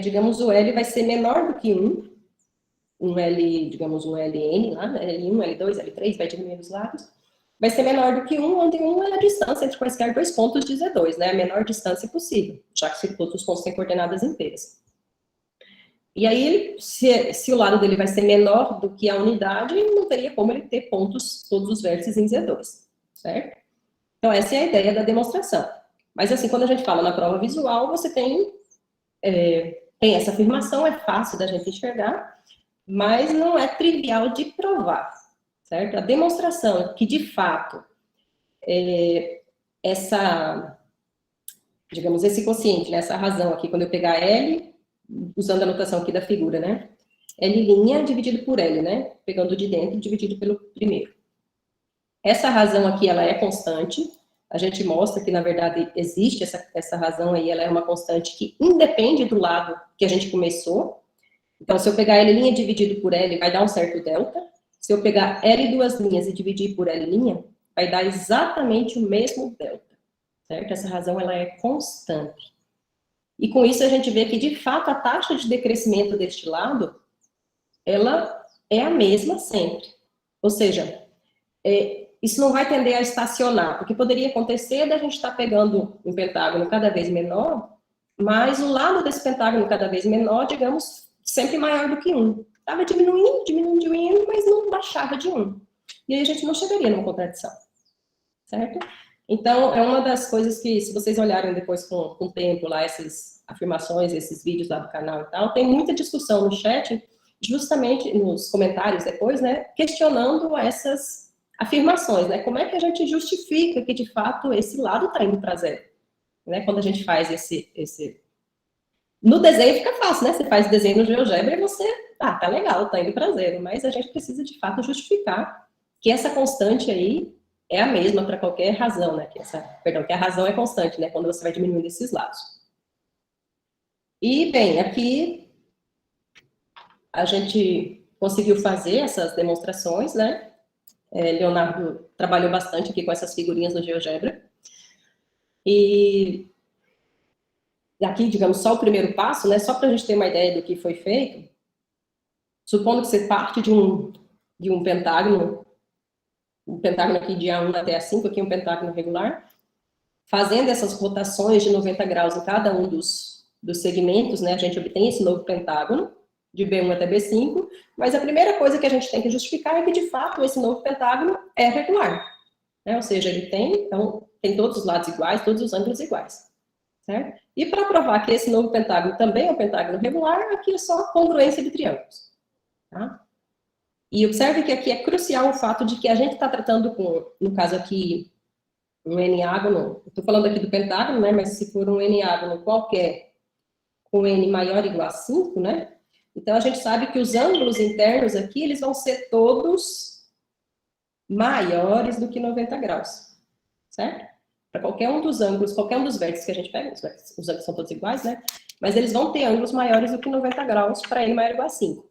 digamos, o L vai ser menor do que 1, um L, digamos, um LN lá, L1, L2, L3, vai diminuindo os lados, vai ser menor do que 1, onde 1 é a distância entre quaisquer dois pontos de Z2, né? A menor distância possível, já que todos os pontos têm coordenadas inteiras. E aí, se o lado dele vai ser menor do que a unidade, não teria como ele ter pontos, todos os vértices em Z2, certo? Então, essa é a ideia da demonstração. Mas, assim, quando a gente fala na prova visual, você tem essa afirmação, é fácil da gente enxergar, mas não é trivial de provar, certo? A demonstração que, de fato, digamos, esse quociente, né, essa razão aqui, quando eu pegar L, usando a notação aqui da figura, né, L' dividido por L, né, pegando de dentro, dividido pelo primeiro. Essa razão aqui, ela é constante, a gente mostra que, na verdade, existe essa razão aí, ela é uma constante que independe do lado que a gente começou. Então, se eu pegar L' dividido por L, vai dar um certo delta. Se eu pegar L duas linhas e dividir por L', vai dar exatamente o mesmo delta, certo? Essa razão, ela é constante. E com isso, a gente vê que, de fato, a taxa de decrescimento deste lado, ela é a mesma sempre. Ou seja, isso não vai tender a estacionar, porque poderia acontecer da gente estar pegando um pentágono cada vez menor, mas o lado desse pentágono cada vez menor, digamos, sempre maior do que 1. Estava diminuindo, mas não baixava de 1. E aí a gente não chegaria numa contradição, certo? Então, é uma das coisas que, se vocês olharem depois com o tempo lá, essas afirmações, esses vídeos lá do canal e tal, tem muita discussão no chat, justamente nos comentários depois, né, questionando essas afirmações, né, como é que a gente justifica que, de fato, esse lado está indo para zero, né, quando a gente faz esse... No desenho fica fácil, né, você faz desenho no GeoGebra e você, tá legal, tá indo para zero, mas a gente precisa, de fato, justificar que essa constante aí é a mesma para qualquer razão, né, que a razão é constante, né, quando você vai diminuindo esses lados. E, bem, aqui a gente conseguiu fazer essas demonstrações, né, Leonardo trabalhou bastante aqui com essas figurinhas no GeoGebra. E aqui, digamos, só o primeiro passo, né, só para a gente ter uma ideia do que foi feito, supondo que você parte de um pentágono aqui de A1 até A5, aqui um pentágono regular, fazendo essas rotações de 90 graus em cada um dos dos segmentos, né, a gente obtém esse novo pentágono, de B1 até B5, mas a primeira coisa que a gente tem que justificar é que, de fato, esse novo pentágono é regular, né, ou seja, ele tem, então, tem todos os lados iguais, todos os ângulos iguais, certo? E para provar que esse novo pentágono também é um pentágono regular, aqui é só congruência de triângulos, tá? E observe que aqui é crucial o fato de que a gente está tratando com, no caso aqui, um N-ágono, estou falando aqui do pentágono, né, mas se for um N-ágono qualquer, com N maior ou igual a 5, né, então a gente sabe que os ângulos internos aqui, eles vão ser todos maiores do que 90 graus, certo? Para qualquer um dos ângulos, qualquer um dos vértices que a gente pega, os ângulos são todos iguais, né, mas eles vão ter ângulos maiores do que 90 graus para N maior ou igual a 5.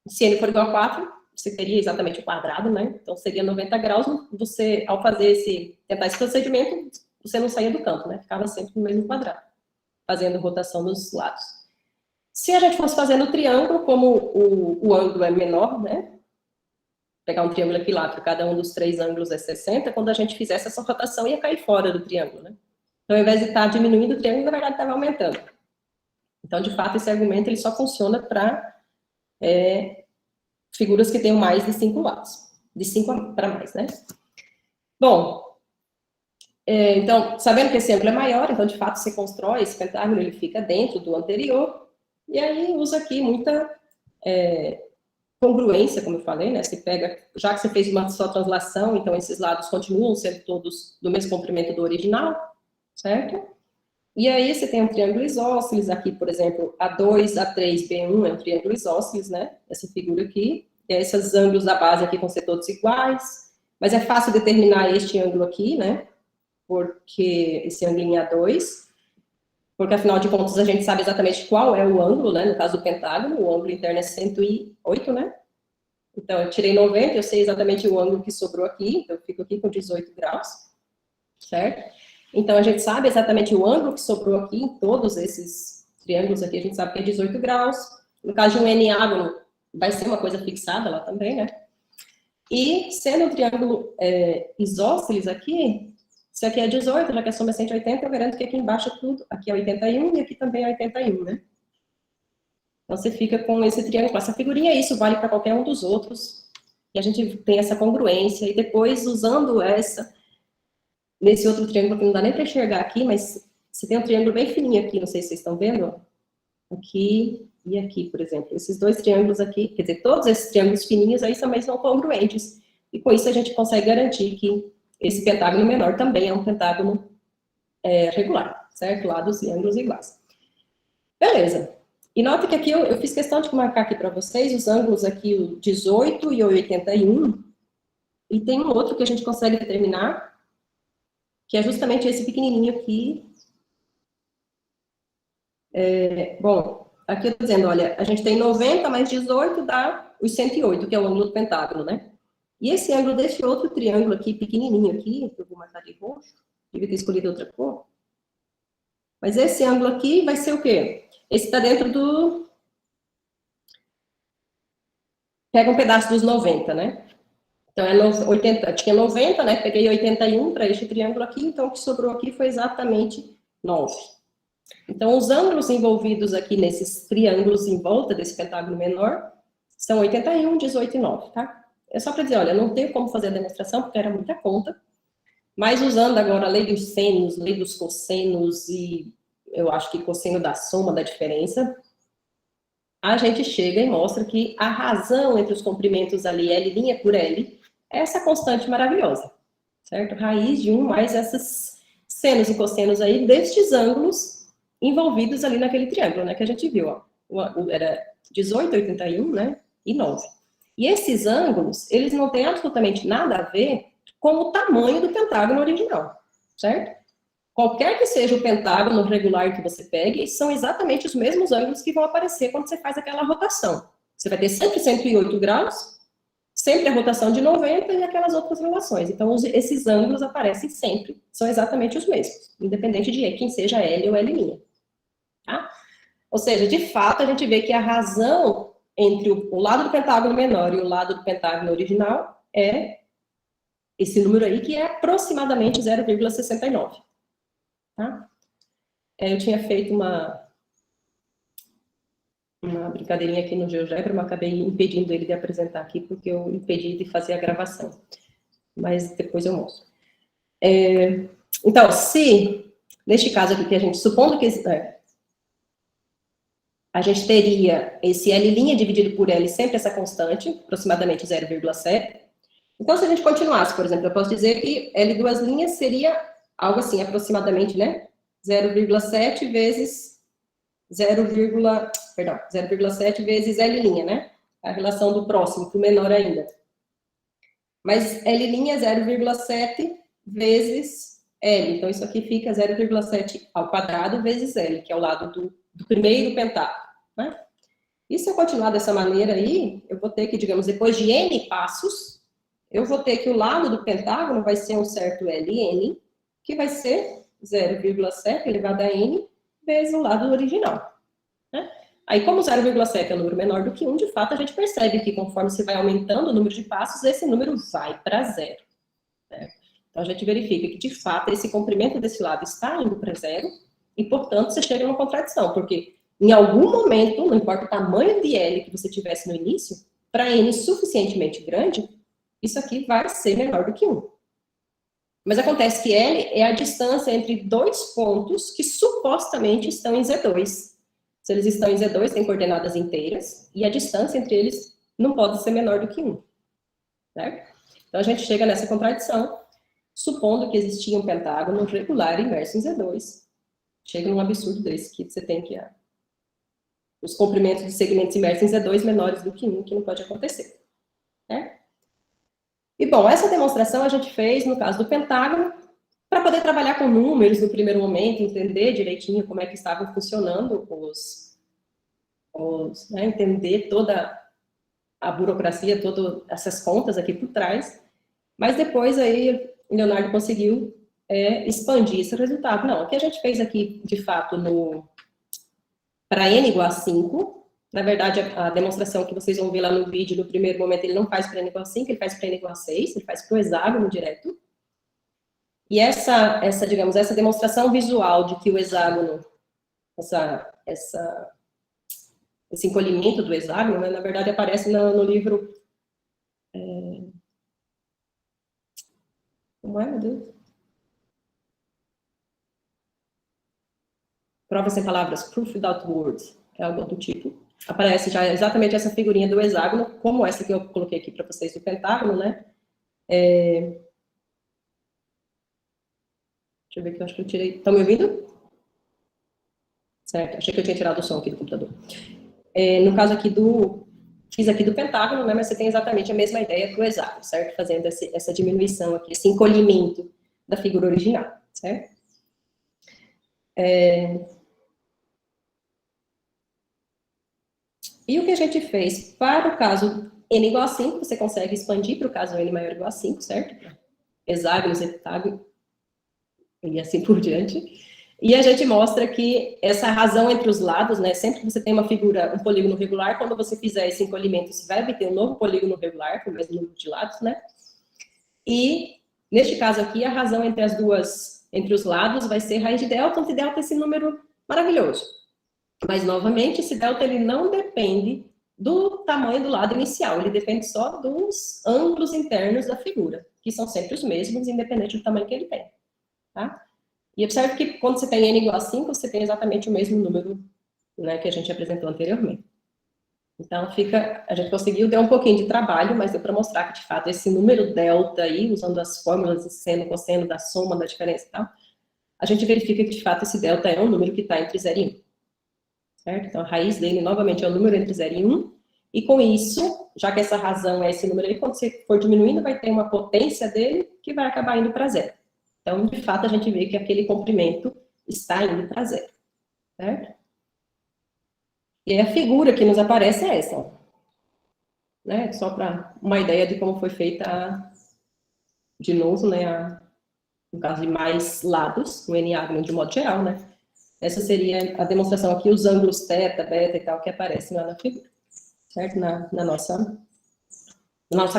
Se N for igual a 4, você teria exatamente o quadrado, né? Então, seria 90 graus, você, ao fazer tentar esse procedimento, você não saía do canto, né? Ficava sempre no mesmo quadrado, fazendo rotação nos lados. Se a gente fosse fazer no triângulo, como o ângulo é menor, né? Pegar um triângulo equilátero, cada um dos 3 ângulos é 60, quando a gente fizesse essa rotação, ia cair fora do triângulo, né? Então, ao invés de estar diminuindo o triângulo, na verdade, estava aumentando. Então, de fato, esse argumento, ele só funciona para figuras que tenham mais de 5 lados. De 5 para mais, né? Bom, então, sabendo que esse ângulo é maior, então, de fato, você constrói esse pentágono, ele fica dentro do anterior, e aí usa aqui muita congruência, como eu falei, né? Você pega, já que você fez uma só translação, então esses lados continuam sendo todos do mesmo comprimento do original, certo? E aí você tem um triângulo isósceles aqui, por exemplo, A2, A3, B1 é um triângulo isósceles, né? Essa figura aqui. E esses ângulos da base aqui vão ser todos iguais. Mas é fácil determinar este ângulo aqui, né? Porque esse ângulo em A2. Porque, afinal de contas, a gente sabe exatamente qual é o ângulo, né? No caso do pentágono, o ângulo interno é 108, né? Então, eu tirei 90, eu sei exatamente o ângulo que sobrou aqui. Então, eu fico aqui com 18 graus, certo? Então, a gente sabe exatamente o ângulo que sobrou aqui em todos esses triângulos aqui, a gente sabe que é 18 graus. No caso de um N-ágono, vai ser uma coisa fixada lá também, né? E, sendo um triângulo isósceles aqui, se aqui é 18, já que a soma é 180, eu garanto que aqui embaixo é tudo, aqui é 81 e aqui também é 81, né? Então, você fica com esse triângulo, essa figurinha, isso vale para qualquer um dos outros, e a gente tem essa congruência, e depois, usando nesse outro triângulo que não dá nem para enxergar aqui, mas você tem um triângulo bem fininho aqui, não sei se vocês estão vendo, ó. Aqui e aqui, por exemplo. Esses dois triângulos aqui, quer dizer, todos esses triângulos fininhos aí também são congruentes. E com isso a gente consegue garantir que esse pentágono menor também é um pentágono regular, certo? Lados e ângulos iguais. Beleza. E nota que aqui eu fiz questão de marcar aqui para vocês os ângulos aqui, o 18 e o 81. E tem um outro que a gente consegue determinar, que é justamente esse pequenininho aqui. Bom, aqui eu estou dizendo, olha, a gente tem 90 mais 18 dá os 108, que é o ângulo do pentágono, né? E esse ângulo desse outro triângulo aqui, pequenininho aqui, que eu vou marcar de roxo, devia ter escolhido outra cor. Mas esse ângulo aqui vai ser o quê? Esse está dentro do... Pega um pedaço dos 90, né? Então, 80, tinha 90, né? Peguei 81 para este triângulo aqui, então o que sobrou aqui foi exatamente 9. Então, os ângulos envolvidos aqui nesses triângulos em volta desse pentágono menor são 81, 18 e 9, tá? É só para dizer, olha, não tenho como fazer a demonstração porque era muita conta, mas usando agora a lei dos senos, lei dos cossenos e eu acho que cosseno da soma da diferença, a gente chega e mostra que a razão entre os comprimentos ali, L' por L, é essa constante maravilhosa, certo? Raiz de 1 mais essas senos e cossenos aí destes ângulos envolvidos ali naquele triângulo, né, que a gente viu, ó. Era 18, 81, né, e 9. E esses ângulos, eles não têm absolutamente nada a ver com o tamanho do pentágono original, certo? Qualquer que seja o pentágono regular que você pegue, são exatamente os mesmos ângulos que vão aparecer quando você faz aquela rotação. Você vai ter sempre 108 graus, sempre a rotação de 90 e aquelas outras relações. Então, esses ângulos aparecem sempre, são exatamente os mesmos, independente de quem seja L ou L'. Tá? Ou seja, de fato, a gente vê que a razão entre o lado do pentágono menor e o lado do pentágono original é esse número aí, que é aproximadamente 0,69. Tá? Eu tinha feito uma uma brincadeirinha aqui no GeoGebra, mas acabei impedindo ele de apresentar aqui, porque eu impedi de fazer a gravação. Mas depois eu mostro. Então, se, neste caso aqui, que a gente, supondo que a gente teria esse L' dividido por L, sempre essa constante, aproximadamente 0,7. Então, se a gente continuasse, por exemplo, eu posso dizer que L duas linhas seria algo assim, aproximadamente, né? 0,7 vezes 0,7 vezes L', né? A relação do próximo para o menor ainda. Mas L' é 0,7 vezes L. Então, isso aqui fica 0,7 ao quadrado vezes L, que é o lado do primeiro pentágono, né? E se eu continuar dessa maneira aí, eu vou ter que, digamos, depois de N passos, eu vou ter que o lado do pentágono vai ser um certo Ln, que vai ser 0,7 elevado a N vezes o lado original, né? Aí, como 0,7 é um número menor do que 1, de fato, a gente percebe que conforme você vai aumentando o número de passos, esse número vai para zero, né? Então, a gente verifica que, de fato, esse comprimento desse lado está indo para zero, e, portanto, você chega numa contradição, porque em algum momento, não importa o tamanho de L que você tivesse no início, para N suficientemente grande, isso aqui vai ser menor do que 1. Mas acontece que L é a distância entre dois pontos que supostamente estão em Z2. Se eles estão em Z2, tem coordenadas inteiras, e a distância entre eles não pode ser menor do que 1. Certo? Então, a gente chega nessa contradição, supondo que existia um pentágono regular imerso em Z2. Chega num absurdo desse, que você tem que... os comprimentos de segmentos imersos em Z2 menores do que 1, que não pode acontecer. Né? E, bom, essa demonstração a gente fez no caso do pentágono, para poder trabalhar com números no primeiro momento, entender direitinho como é que estavam funcionando né, entender toda a burocracia, todas essas contas aqui por trás. Mas depois aí, Leonardo conseguiu expandir esse resultado. Não, o que a gente fez aqui, de fato, para n igual a 5, na verdade, a demonstração que vocês vão ver lá no vídeo, no primeiro momento, ele não faz para n igual a 5, ele faz para n igual a 6, ele faz para o hexágono direto. E digamos, essa demonstração visual de que o hexágono, esse encolhimento do hexágono, né, na verdade, aparece no livro... Como é, meu Deus? Prova sem palavras, proof without words, é algo do tipo. Aparece já exatamente essa figurinha do hexágono, como essa que eu coloquei aqui para vocês do pentágono, né? Deixa eu ver que eu acho que eu tirei... Estão me ouvindo? Certo, achei que eu tinha tirado o som aqui do computador. No caso aqui fiz aqui do pentágono, né, mas você tem exatamente a mesma ideia do hexágono, certo? Fazendo essa diminuição aqui, esse encolhimento da figura original, certo? E o que a gente fez para o caso n igual a 5, você consegue expandir para o caso n maior ou igual a 5, certo? Hexágonos, heptágono, e assim por diante. E a gente mostra que essa razão entre os lados, né, sempre que você tem uma figura, um polígono regular, quando você fizer esse encolhimento, você vai obter um novo polígono regular, com o mesmo número de lados, né? E, neste caso aqui, a razão entre os lados vai ser raiz de delta, onde delta é esse número maravilhoso. Mas, novamente, esse delta ele não depende do tamanho do lado inicial, ele depende só dos ângulos internos da figura, que são sempre os mesmos, independente do tamanho que ele tem, tá? E observe que quando você tem n igual a 5, você tem exatamente o mesmo número, né, que a gente apresentou anteriormente. Então, a gente conseguiu, deu um pouquinho de trabalho, mas deu para mostrar que, de fato, esse número delta aí, usando as fórmulas de seno, cosseno, da soma, da diferença e tal, a gente verifica que, de fato, esse delta é um número que está entre 0 e 1. Certo? Então, a raiz dele, novamente, é o número entre 0 e 1, e com isso, já que essa razão é esse número aí, quando você for diminuindo, vai ter uma potência dele que vai acabar indo para 0. Então, de fato, a gente vê que aquele comprimento está indo para 0. Certo? E aí a figura que nos aparece é essa, ó. Né? Só para uma ideia de como foi feita, de novo, né, no caso de mais lados, o N-ágono de modo geral, né? Essa seria a demonstração aqui, os ângulos θ, beta e tal, que aparecem lá na figura, certo? Na nossa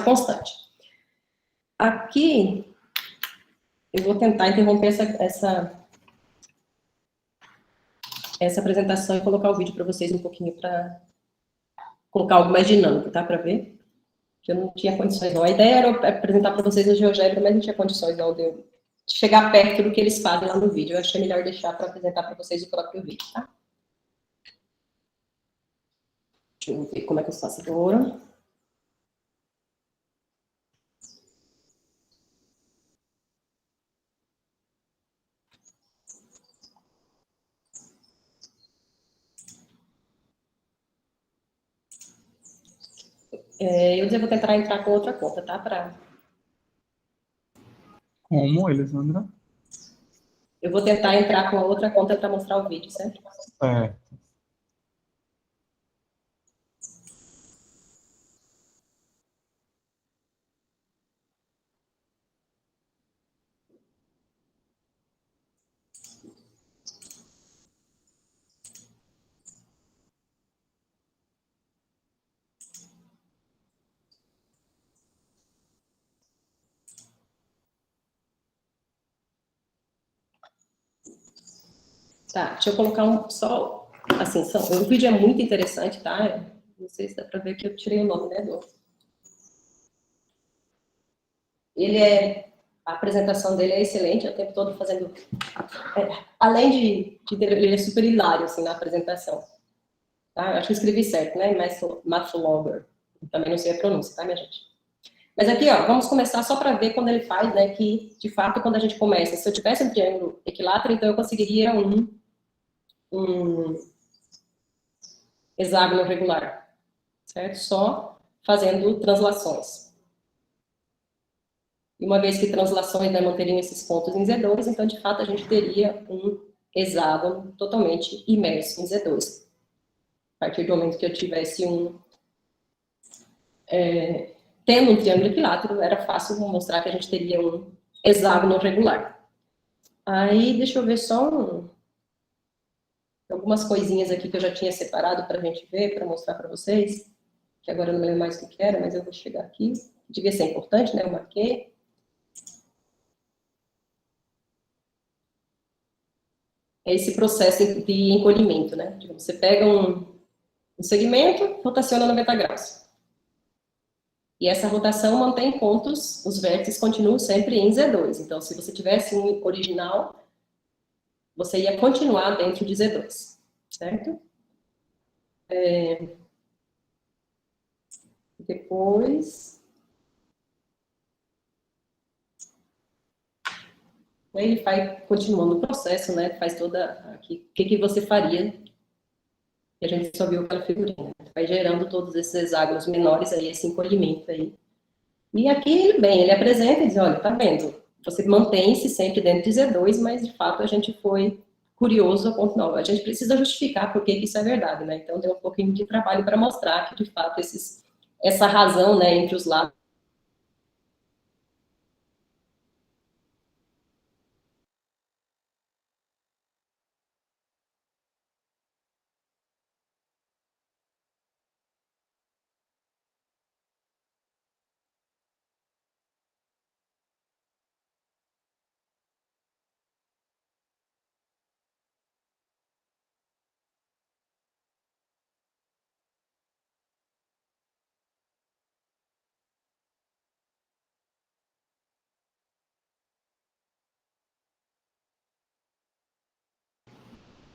constante. Aqui, eu vou tentar interromper essa apresentação e colocar o vídeo para vocês um pouquinho para colocar algo mais dinâmico, tá? Para ver. Que eu não tinha condições, não. A ideia era apresentar para vocês o GeoGebra, mas não tinha condições, não, de eu chegar perto do que eles fazem lá no vídeo. Eu achei melhor deixar para apresentar para vocês o próprio vídeo, tá? Deixa eu ver como é que eu faço agora. Eu vou tentar entrar com outra conta, tá? Como, Elisandra? Eu vou tentar entrar com a outra conta para mostrar o vídeo, certo? Certo. Tá, deixa eu colocar só, assim, o vídeo é muito interessante, tá? Não sei se dá para ver que eu tirei o nome, né, a apresentação dele é excelente, é o tempo todo fazendo, além ele é super hilário, assim, na apresentação, tá? Eu acho que eu escrevi certo, né? Mathlogger, também não sei a pronúncia, tá, minha gente? Mas aqui, ó, vamos começar só para ver quando ele faz, né, que, de fato, quando a gente começa, se eu tivesse um triângulo equilátero, então eu conseguiria um hexágono regular, certo? Só fazendo translações. E uma vez que translações, né, manteriam esses pontos em Z2, então, de fato, a gente teria um hexágono totalmente imerso em Z2. A partir do momento que eu tivesse tendo um triângulo equilátero, era fácil mostrar que a gente teria um hexágono regular. Aí, deixa eu ver só algumas coisinhas aqui que eu já tinha separado para a gente ver, para mostrar para vocês, que agora eu não lembro mais o que era, mas eu vou chegar aqui. Devia ser importante, né? Eu marquei. É esse processo de encolhimento, né? Você pega um segmento, rotaciona 90 graus. E essa rotação mantém pontos, os vértices continuam sempre em Z2. Então, se você tivesse um original, você ia continuar dentro de Z2, certo? Depois, ele vai continuando o processo, né? Faz toda aqui, o que você faria? E a gente só viu aquela figurinha. Vai gerando todos esses hexágonos menores aí, esse encolhimento aí. E aqui, bem, ele apresenta e diz, olha, tá vendo? Você mantém-se sempre dentro de Z2, mas de fato a gente foi curioso a ponto não. A gente precisa justificar por que isso é verdade, né? Então deu um pouquinho de trabalho para mostrar que de fato essa razão, né, entre os lados.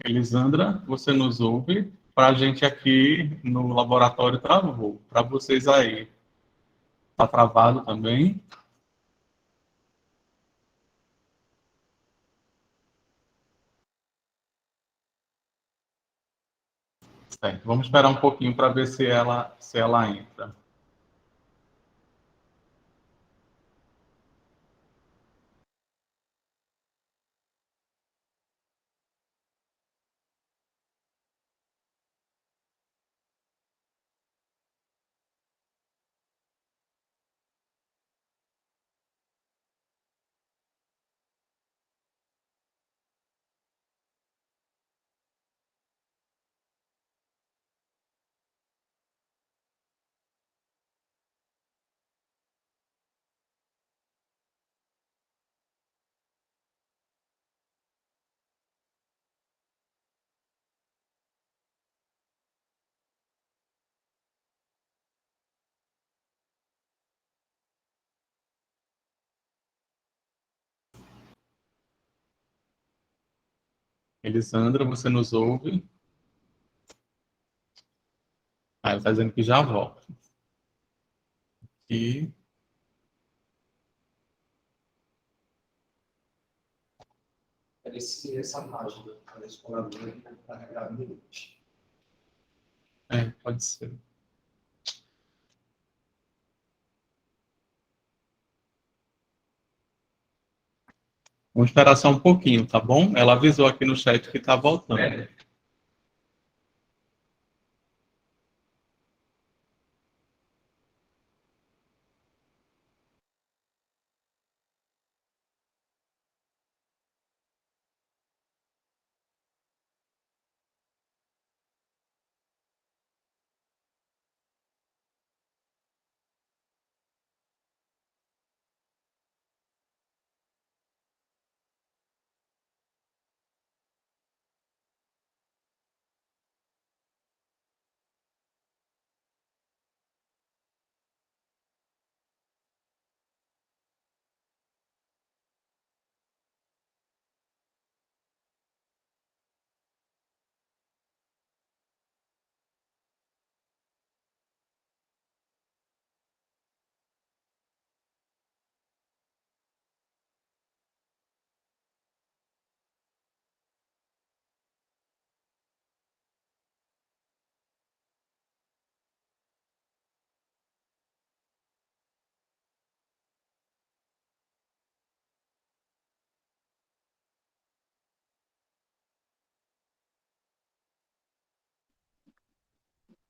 Elisandra, você nos ouve? Para a gente aqui no laboratório travou. Para vocês aí, está travado também? Certo. Vamos esperar um pouquinho para ver se ela entra. Elisandra, você nos ouve? Ah, ela está dizendo que já volta. E Parecia essa página, a exploradora que carregar no limite. pode ser. Vamos esperar só um pouquinho, tá bom? Ela avisou aqui no chat que está voltando.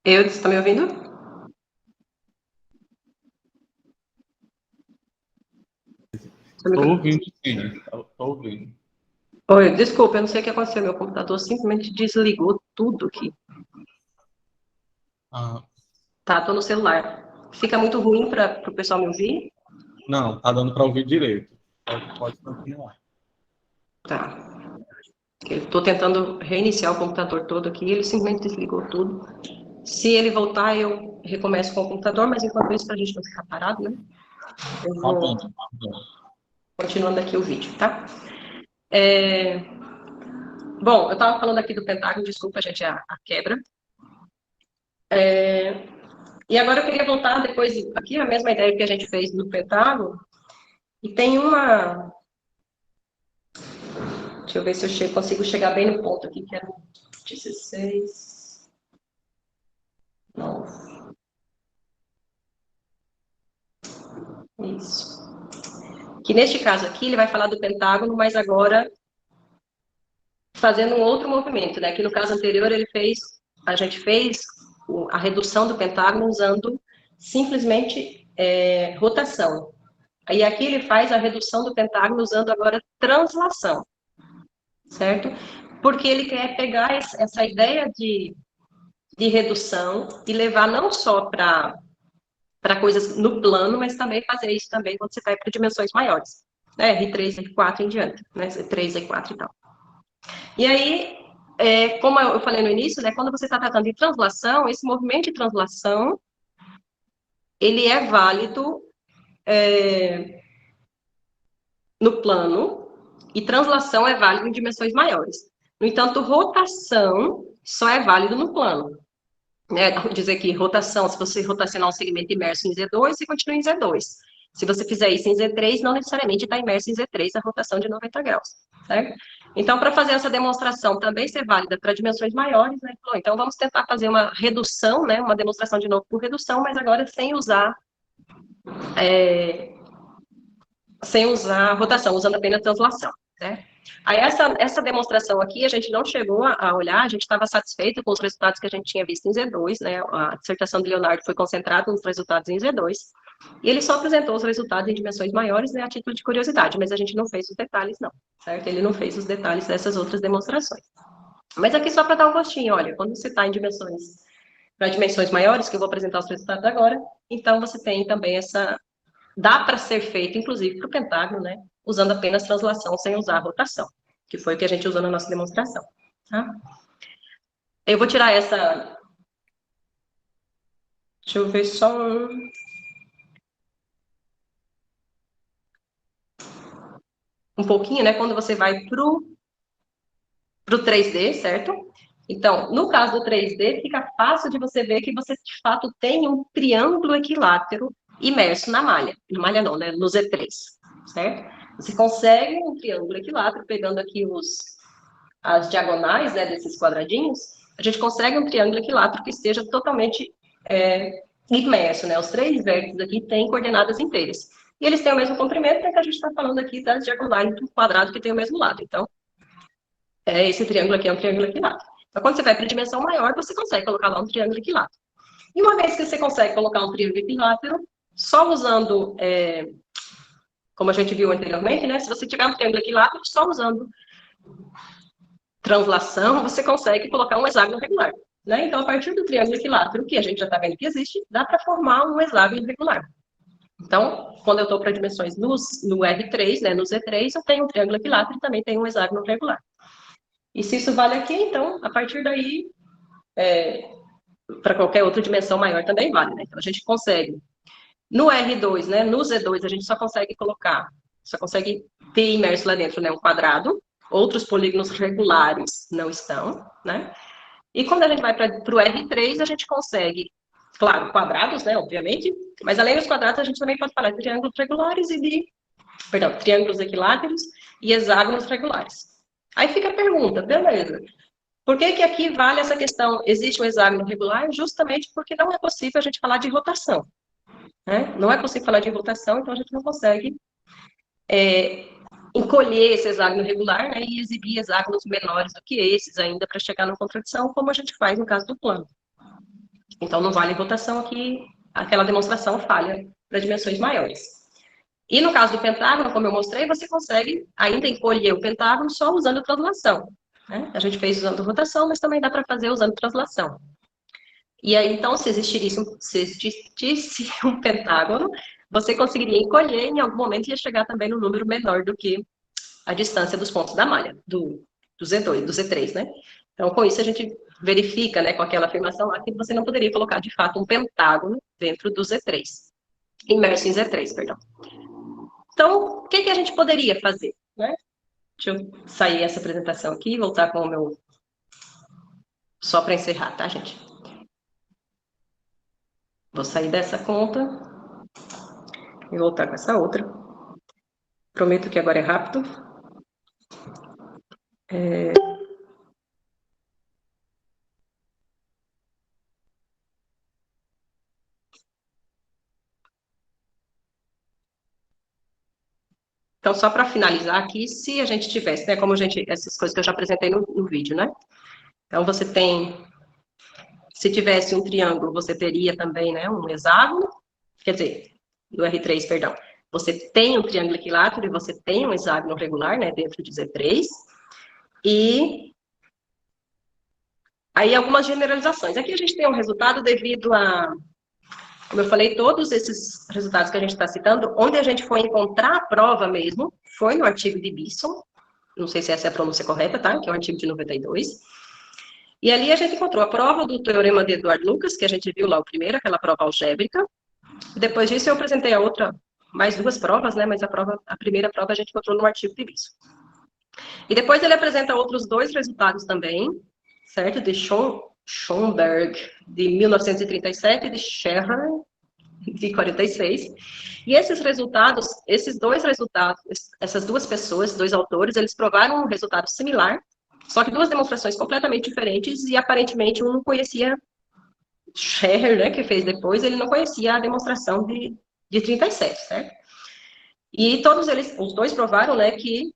Eudes, está me ouvindo? Estou ouvindo, sim. Estou ouvindo. Oi, desculpa, eu não sei o que aconteceu. Meu computador simplesmente desligou tudo aqui. Ah, Tá, tô no celular. Fica muito ruim para o pessoal me ouvir? não, está dando para ouvir direito. Pode continuar. Tá. Eu tô tentando reiniciar o computador todo aqui, ele simplesmente desligou tudo. Se ele voltar, eu recomeço com o computador, mas enquanto isso, para a gente não ficar parado, né? Eu Tá bom, vou tá bom. continuando aqui o vídeo, tá? Bom, eu estava falando aqui do Pentágono, desculpa, gente, a quebra. E agora eu queria voltar depois, aqui a mesma ideia que a gente fez no Pentágono, e tem uma. Deixa eu ver se eu consigo chegar bem no ponto aqui, que é no 16. 9. Isso. Que neste caso aqui ele vai falar do Pentágono, mas agora fazendo um outro movimento, né? Que no caso anterior a gente fez a redução do Pentágono usando simplesmente rotação. Aí aqui ele faz a redução do Pentágono usando agora translação, certo? Porque ele quer pegar essa ideia de redução e levar não só para coisas no plano, mas também fazer isso também quando você vai para dimensões maiores, né? R3, R4 em diante, né? R3, R4 e tal. E aí, como eu falei no início, né? Quando você está tratando de translação, esse movimento de translação, ele é válido no plano e translação é válido em dimensões maiores. No entanto, rotação só é válido no plano. Né? Dizer que rotação, se você rotacionar um segmento imerso em Z2, você continua em Z2. Se você fizer isso em Z3, não necessariamente está imerso em Z3 a rotação de 90 graus, certo? Então, para fazer essa demonstração também ser válida para dimensões maiores, né? Então, vamos tentar fazer uma redução, né? Uma demonstração de novo por redução, mas agora sem usar rotação, usando apenas translação, né? Aí essa demonstração aqui, a gente não chegou a olhar, a gente estava satisfeito com os resultados que a gente tinha visto em Z2, né? A dissertação do Leonardo foi concentrada nos resultados em Z2, e ele só apresentou os resultados em dimensões maiores, né, a título de curiosidade, mas a gente não fez os detalhes, não, certo? Ele não fez os detalhes dessas outras demonstrações. Mas aqui só para dar um gostinho, olha, quando você está em para dimensões maiores, que eu vou apresentar os resultados agora, então você tem também dá para ser feito, inclusive, para o Pentágono, né? Usando apenas translação, sem usar rotação, que foi o que a gente usou na nossa demonstração. Tá? Eu vou tirar essa. Deixa eu ver só um pouquinho, né? Quando você vai para o 3D, certo? Então, no caso do 3D, fica fácil de você ver que você, de fato, tem um triângulo equilátero imerso na malha. Na malha não, né? No Z3, certo? Você consegue um triângulo equilátero, pegando aqui as diagonais, né, desses quadradinhos, a gente consegue um triângulo equilátero que esteja totalmente imerso, né? Os 3 vértices aqui têm coordenadas inteiras. E eles têm o mesmo comprimento, é que a gente está falando aqui das diagonais do quadrado que tem o mesmo lado. Então, esse triângulo aqui é um triângulo equilátero. Então, quando você vai para a dimensão maior, você consegue colocar lá um triângulo equilátero. E uma vez que você consegue colocar um triângulo equilátero, só usando, como a gente viu anteriormente, né? Se você tiver um triângulo equilátero, só usando translação, você consegue colocar um hexágono regular. Né? Então, a partir do triângulo equilátero, que a gente já está vendo que existe, dá para formar um hexágono regular. Então, quando eu estou para dimensões no R3, né, no Z3, eu tenho um triângulo equilátero e também tenho um hexágono regular. E se isso vale aqui, então, a partir daí, para qualquer outra dimensão maior também vale. Né? Então, a gente consegue, no R2, né, no Z2, a gente só consegue ter imerso lá dentro, né, um quadrado, outros polígonos regulares não estão, né? E quando a gente vai para o R3, a gente consegue, claro, quadrados, né, obviamente, mas além dos quadrados, a gente também pode falar de triângulos regulares triângulos equiláteros e hexágonos regulares. Aí fica a pergunta, beleza, por que que aqui vale essa questão, existe um hexágono regular? Justamente porque não é possível a gente falar de rotação, né? Não é possível falar de rotação, então a gente não consegue encolher esse hexágono regular, né, e exibir hexágonos menores do que esses ainda para chegar na contradição, como a gente faz no caso do plano. Então, não vale rotação aqui, aquela demonstração falha para dimensões maiores. E no caso do pentágono, como eu mostrei, você consegue ainda encolher o pentágono só usando translação. Né? A gente fez usando rotação, mas também dá para fazer usando translação. E aí, então, se existisse um pentágono, você conseguiria encolher, em algum momento ia chegar também no número menor do que a distância dos pontos da malha, do Z2, do Z3, né? Então, com isso, a gente verifica, né, com aquela afirmação lá, que você não poderia colocar, de fato, um pentágono dentro do Z3, imerso em Z3, perdão. Então, o que a gente poderia fazer, né? Deixa eu sair essa apresentação aqui e voltar com o meu... Só para encerrar, tá, gente? Vou sair dessa conta e voltar com essa outra. Prometo que agora é rápido. Então, só para finalizar aqui, se a gente tivesse, né, essas coisas que eu já apresentei no vídeo, né? Então, você tem, se tivesse um triângulo, você teria também, né, um hexágono, quer dizer, do R3, perdão. Você tem um triângulo equilátero e você tem um hexágono regular, né, dentro de Z3. E aí, algumas generalizações. Aqui a gente tem um resultado devido a, como eu falei, todos esses resultados que a gente está citando, onde a gente foi encontrar a prova mesmo, foi no artigo de Bisson, não sei se essa é a pronúncia correta, tá? Que é o artigo de 92. E ali a gente encontrou a prova do teorema de Eduardo Lucas, que a gente viu lá o primeiro, aquela prova algébrica. Depois disso eu apresentei a outra, mais 2 provas, né? Mas a primeira prova a gente encontrou no artigo de Bisson. E depois ele apresenta outros 2 resultados também, certo? De Schoenberg, de 1937, e de Scherrer, de 46. E esses resultados, esses 2 resultados, essas 2 pessoas, 2 autores, eles provaram um resultado similar, só que 2 demonstrações completamente diferentes, e aparentemente um não conhecia, Scherrer, né, que fez depois, ele não conhecia a demonstração de 37, certo? E todos eles, os 2 provaram, né, que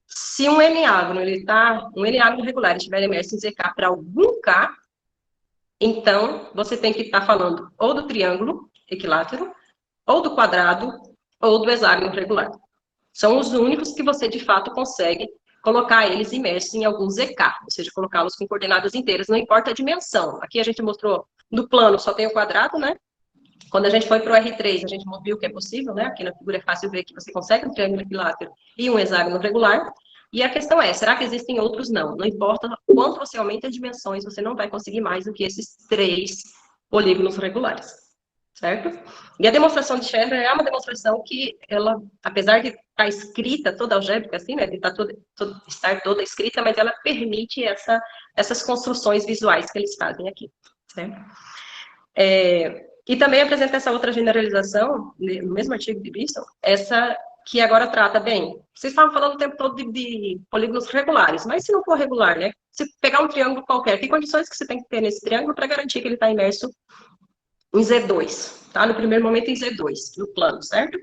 se um N-ágono, um N-ágono regular estiver imerso em ZK para algum K, então você tem que estar falando ou do triângulo equilátero, ou do quadrado, ou do hexágono regular. São os únicos que você, de fato, consegue colocar eles imersos em algum ZK, ou seja, colocá-los com coordenadas inteiras, não importa a dimensão. Aqui a gente mostrou, no plano só tem o quadrado, né? Quando a gente foi para o R3, a gente viu que é possível, né? Aqui na figura é fácil ver que você consegue um triângulo equilátero e um hexágono regular. E a questão é, será que existem outros? Não. Não importa quanto você aumenta as dimensões, você não vai conseguir mais do que esses 3 polígonos regulares. certo? E a demonstração de Scheffer é uma demonstração que ela, apesar de estar escrita toda algébrica, assim, né, de estar toda escrita, mas ela permite essas construções visuais que eles fazem aqui, certo? E também apresenta essa outra generalização, no mesmo artigo de Bristol, essa que agora trata, bem, vocês estavam falando o tempo todo de polígonos regulares, mas se não for regular, né, se pegar um triângulo qualquer, que condições que você tem que ter nesse triângulo para garantir que ele está imerso em Z2, tá? No primeiro momento em Z2, no plano, certo?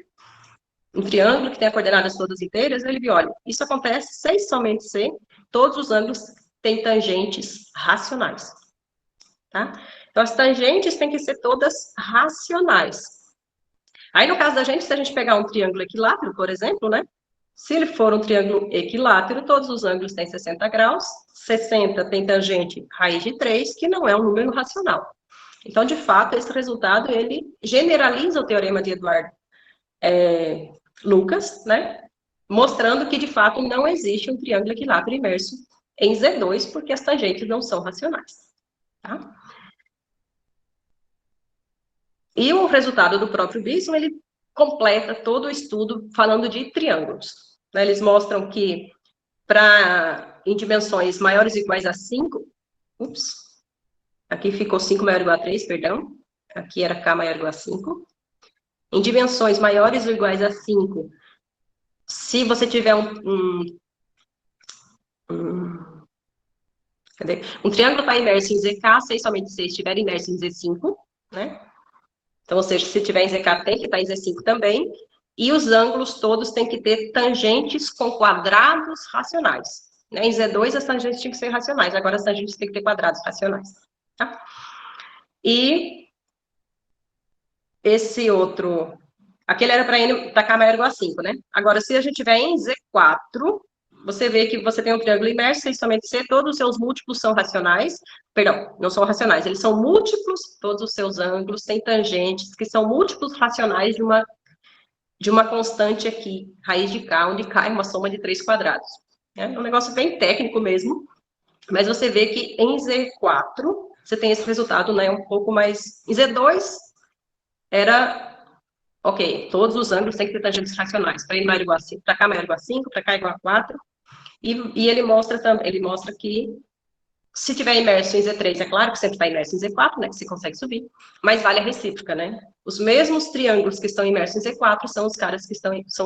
Um triângulo que tem as coordenadas todas inteiras, ele viu, olha, isso acontece se somente se todos os ângulos têm tangentes racionais, tá? Então, as tangentes têm que ser todas racionais. Aí, no caso da gente, se a gente pegar um triângulo equilátero, por exemplo, né? Se ele for um triângulo equilátero, todos os ângulos têm 60 graus, 60 tem tangente raiz de 3, que não é um número racional. Então, de fato, esse resultado, ele generaliza o teorema de Eduardo Lucas, né? Mostrando que, de fato, não existe um triângulo equilátero imerso em Z2, porque as tangentes não são racionais, tá? E o resultado do próprio Bisson, ele completa todo o estudo falando de triângulos, né? Eles mostram que, em dimensões maiores ou iguais a 5, aqui ficou 5 maior ou igual a 3, perdão, aqui era K maior ou igual a 5, em dimensões maiores ou iguais a 5, se você tiver um triângulo está imerso em ZK, se somente se estiver imerso em Z5, né? Então, ou seja, se tiver em ZK, tem que estar em Z5 também. E os ângulos todos têm que ter tangentes com quadrados racionais. Né? Em Z2, as tangentes tinham que ser racionais. Agora, as tangentes têm que ter quadrados racionais. Tá? E esse outro... Aquele era para K maior ou igual a 5, né? Agora, se a gente tiver em Z4, você vê que você tem um triângulo imerso, e somente C, todos os seus múltiplos são racionais. Perdão, não são racionais, eles são múltiplos, todos os seus ângulos têm tangentes, que são múltiplos racionais de uma constante aqui, raiz de K, onde K é uma soma de 3 quadrados. É um negócio bem técnico mesmo, mas você vê que em Z4, você tem esse resultado, né, um pouco mais... Em Z2, era... Ok, todos os ângulos têm que ter tangentes racionais, para maior igual a 5, para K maior igual a 5, para K igual a 4, e ele mostra que se tiver imerso em Z3, é claro que sempre está imerso em Z4, né, que você consegue subir, mas vale a recíproca, né? Os mesmos triângulos que estão imersos em Z4 são os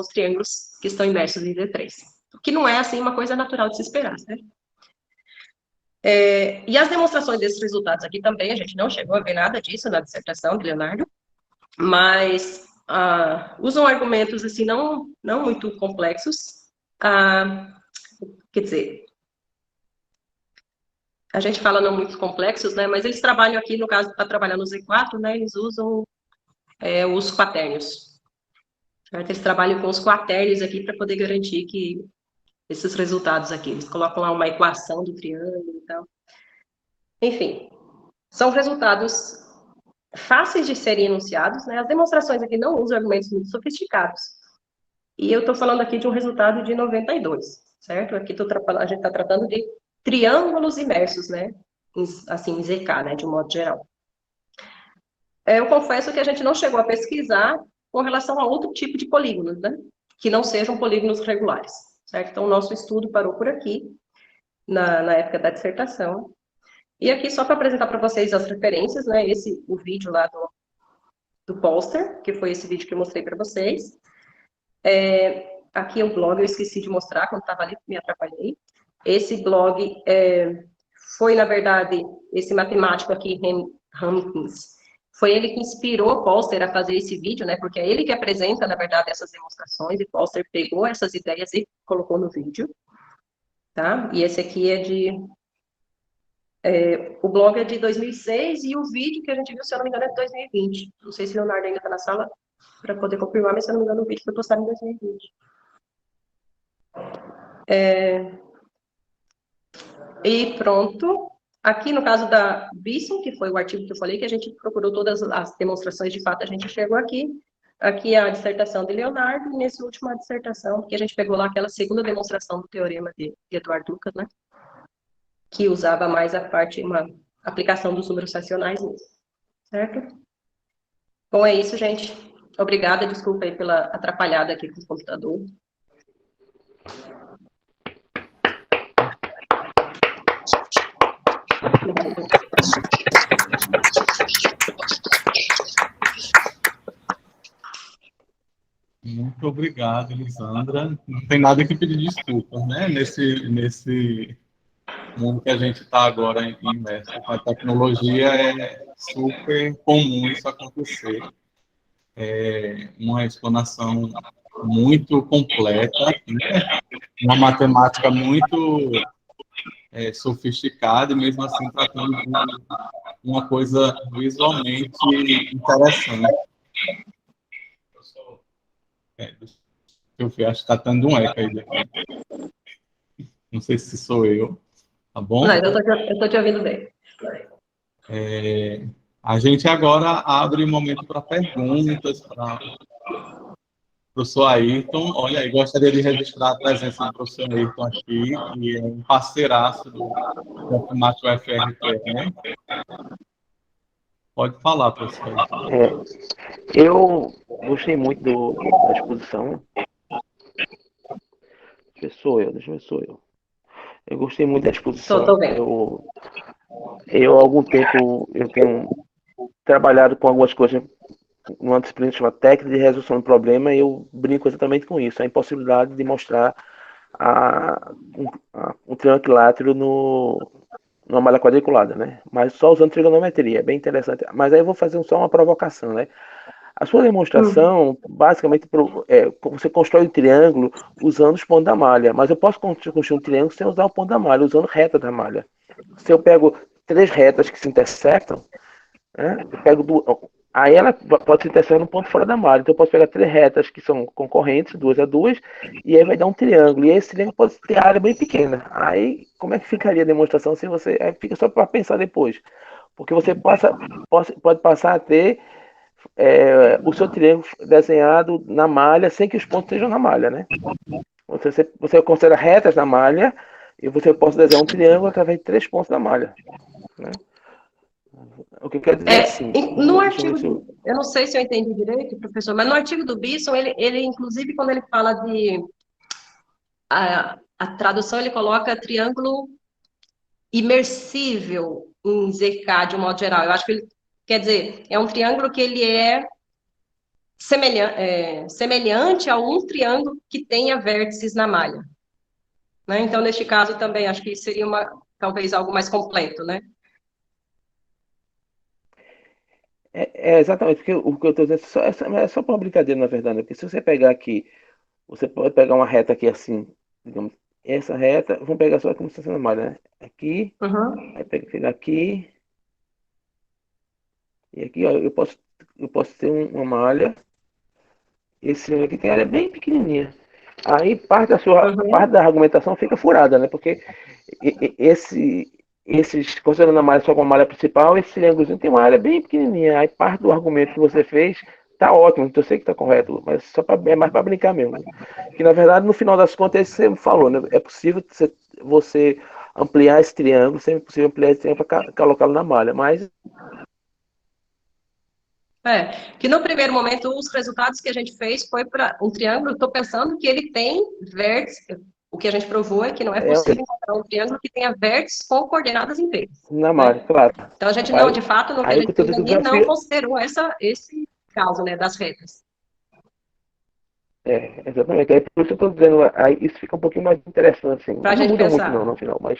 triângulos que estão imersos em Z3. O que não é, assim, uma coisa natural de se esperar, né? E as demonstrações desses resultados aqui também, a gente não chegou a ver nada disso na dissertação de Leonardo, mas usam argumentos, assim, não muito complexos, quer dizer, a gente fala não muito complexos, né, mas eles trabalham aqui, no caso, para trabalhar no Z4, né, eles usam os quaternios. Certo? Eles trabalham com os quaternios aqui para poder garantir que esses resultados aqui, eles colocam lá uma equação do triângulo e tal. Enfim, são resultados fáceis de serem enunciados, né, as demonstrações aqui não usam argumentos muito sofisticados. E eu estou falando aqui de um resultado de 92, certo? Aqui a gente está tratando de triângulos imersos, né? Assim, em ZK, né? De um modo geral. Eu confesso que a gente não chegou a pesquisar com relação a outro tipo de polígonos, né? Que não sejam polígonos regulares, certo? Então, o nosso estudo parou por aqui, na época da dissertação. E aqui, só para apresentar para vocês as referências, né? O vídeo lá do póster, que foi esse vídeo que eu mostrei para vocês. Aqui é o blog, eu esqueci de mostrar, quando estava ali, me atrapalhei. Esse blog foi, na verdade, esse matemático aqui, Hankins, foi ele que inspirou o Polster a fazer esse vídeo, né? Porque é ele que apresenta, na verdade, essas demonstrações, e Polster pegou essas ideias e colocou no vídeo, tá? E esse aqui o blog é de 2006 e o vídeo que a gente viu, se eu não me engano, é de 2020. Não sei se o Leonardo ainda está na sala para poder confirmar, mas se eu não me engano, o vídeo foi postado em 2020. E pronto. Aqui, no caso da Bisson, que foi o artigo que eu falei, que a gente procurou todas as demonstrações, de fato, a gente chegou aqui. Aqui é a dissertação de Leonardo, e nesse último a dissertação, que a gente pegou lá aquela segunda demonstração do teorema de Eduardo Lucas, né? Que usava mais uma aplicação dos números racionais mesmo, certo? Bom, é isso, gente. Obrigada, desculpa aí pela atrapalhada aqui com o computador. Muito obrigado, Elisandra. Não tem nada que pedir desculpas, né? Nesse mundo que a gente está agora imerso com a tecnologia, é super comum isso acontecer. É uma explanação muito completa, né? Uma matemática muito sofisticada e mesmo assim tratando de uma coisa visualmente interessante. Deixa eu ver, acho que está tendo um eco aí daqui. Não sei se sou eu, tá bom? Não, eu estou te ouvindo bem. A gente agora abre um momento para perguntas para o professor Ayrton. Olha aí, gostaria de registrar a presença do professor Ayrton aqui, que é um parceiraço do Matemática UFRPE, né? Pode falar, professor Ayrton. Eu gostei muito da exposição. Deixa eu ver, sou eu. Eu gostei muito da exposição. Tô vendo. Eu há algum tempo, eu tenho trabalhado com algumas coisas numa disciplina chamada técnica de resolução de problema, e eu brinco exatamente com isso, a impossibilidade de mostrar um triângulo equilátero numa malha quadriculada, né? Mas só usando trigonometria, é bem interessante. Mas aí eu vou fazer só uma provocação, né? A sua demonstração, basicamente, você constrói um triângulo usando os pontos da malha, mas eu posso construir um triângulo sem usar o ponto da malha, usando reta da malha. Se eu pego 3 retas que se intersectam, né, aí ela pode se intersecar num ponto fora da malha. Então eu posso pegar 3 retas que são concorrentes, 2 a 2, e aí vai dar um triângulo. E esse triângulo pode ter área bem pequena. Aí como é que ficaria a demonstração se você... Aí fica só para pensar depois. Porque você pode passar a ter o seu triângulo desenhado na malha sem que os pontos estejam na malha, né? Você considera retas na malha e você pode desenhar um triângulo através de 3 pontos da malha, né? O que quer dizer assim... No artigo, eu não sei se eu entendi direito, professor, mas no artigo do Bisson, ele inclusive, quando ele fala de... A tradução, ele coloca triângulo imersível em ZK, de um modo geral. Eu acho que ele quer dizer, é um triângulo que ele é semelhante a um triângulo que tenha vértices na malha. Né? Então, neste caso, também, acho que seria talvez algo mais completo, né? Exatamente, porque o que eu estou dizendo é só para uma brincadeira, na verdade, né? Porque se você pegar aqui, você pode pegar uma reta aqui assim, digamos, essa reta, vamos pegar só como se fosse na malha, né? Aqui, aí pegar aqui, e aqui, ó, eu posso ter uma malha, esse aqui tem área bem pequenininha. Aí parte da argumentação fica furada, né? Porque considerando a malha só como a malha principal, esse triângulozinho tem uma área bem pequenininha. Aí parte do argumento que você fez tá ótimo, então eu sei que tá correto, mas é mais para brincar mesmo. Que na verdade, no final das contas, é isso que você falou, né? É possível você ampliar esse triângulo, sempre é possível ampliar esse triângulo para colocá-lo na malha, mas... Que no primeiro momento, os resultados que a gente fez foi para um triângulo, estou pensando que ele tem vértices, o que a gente provou é que não é possível encontrar um triângulo que tenha vértices com coordenadas inteiras. Na malha, claro. Então, a gente não, de fato, no que a gente fez ali, não considerou esse caso, né, das retas. Exatamente. Aí por isso eu estou dizendo, aí isso fica um pouquinho mais interessante, assim. Pra gente muda pensar. muito não, no final, mas...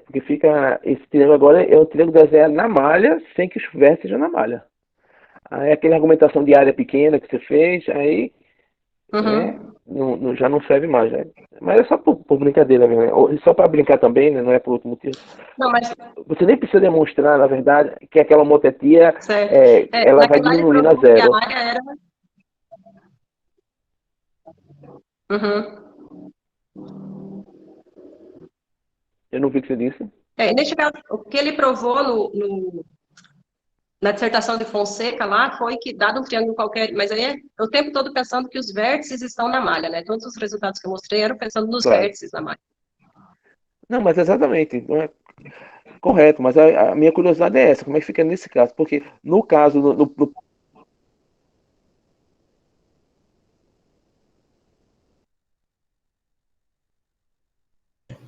porque fica... Esse triângulo agora é um triângulo desenhado na malha, sem que os vértices sejam na malha. Aí aquela argumentação de área pequena que você fez, aí... né, já não serve mais, né? Mas é só por brincadeira mesmo, né? Ou só para brincar também, né? Não é por outro motivo. Não, mas... Você nem precisa demonstrar, na verdade, que aquela homotetia ela vai diminuindo a zero. Que a área era... Eu não vi o que você disse. Neste caso, o que ele provou na dissertação de Fonseca lá foi que, dado um triângulo qualquer, mas aí o tempo todo pensando que os vértices estão na malha, né? Todos os resultados que eu mostrei eram pensando nos vértices na malha. Não, mas exatamente. Correto, mas a minha curiosidade é essa, como é que fica nesse caso? Porque no caso,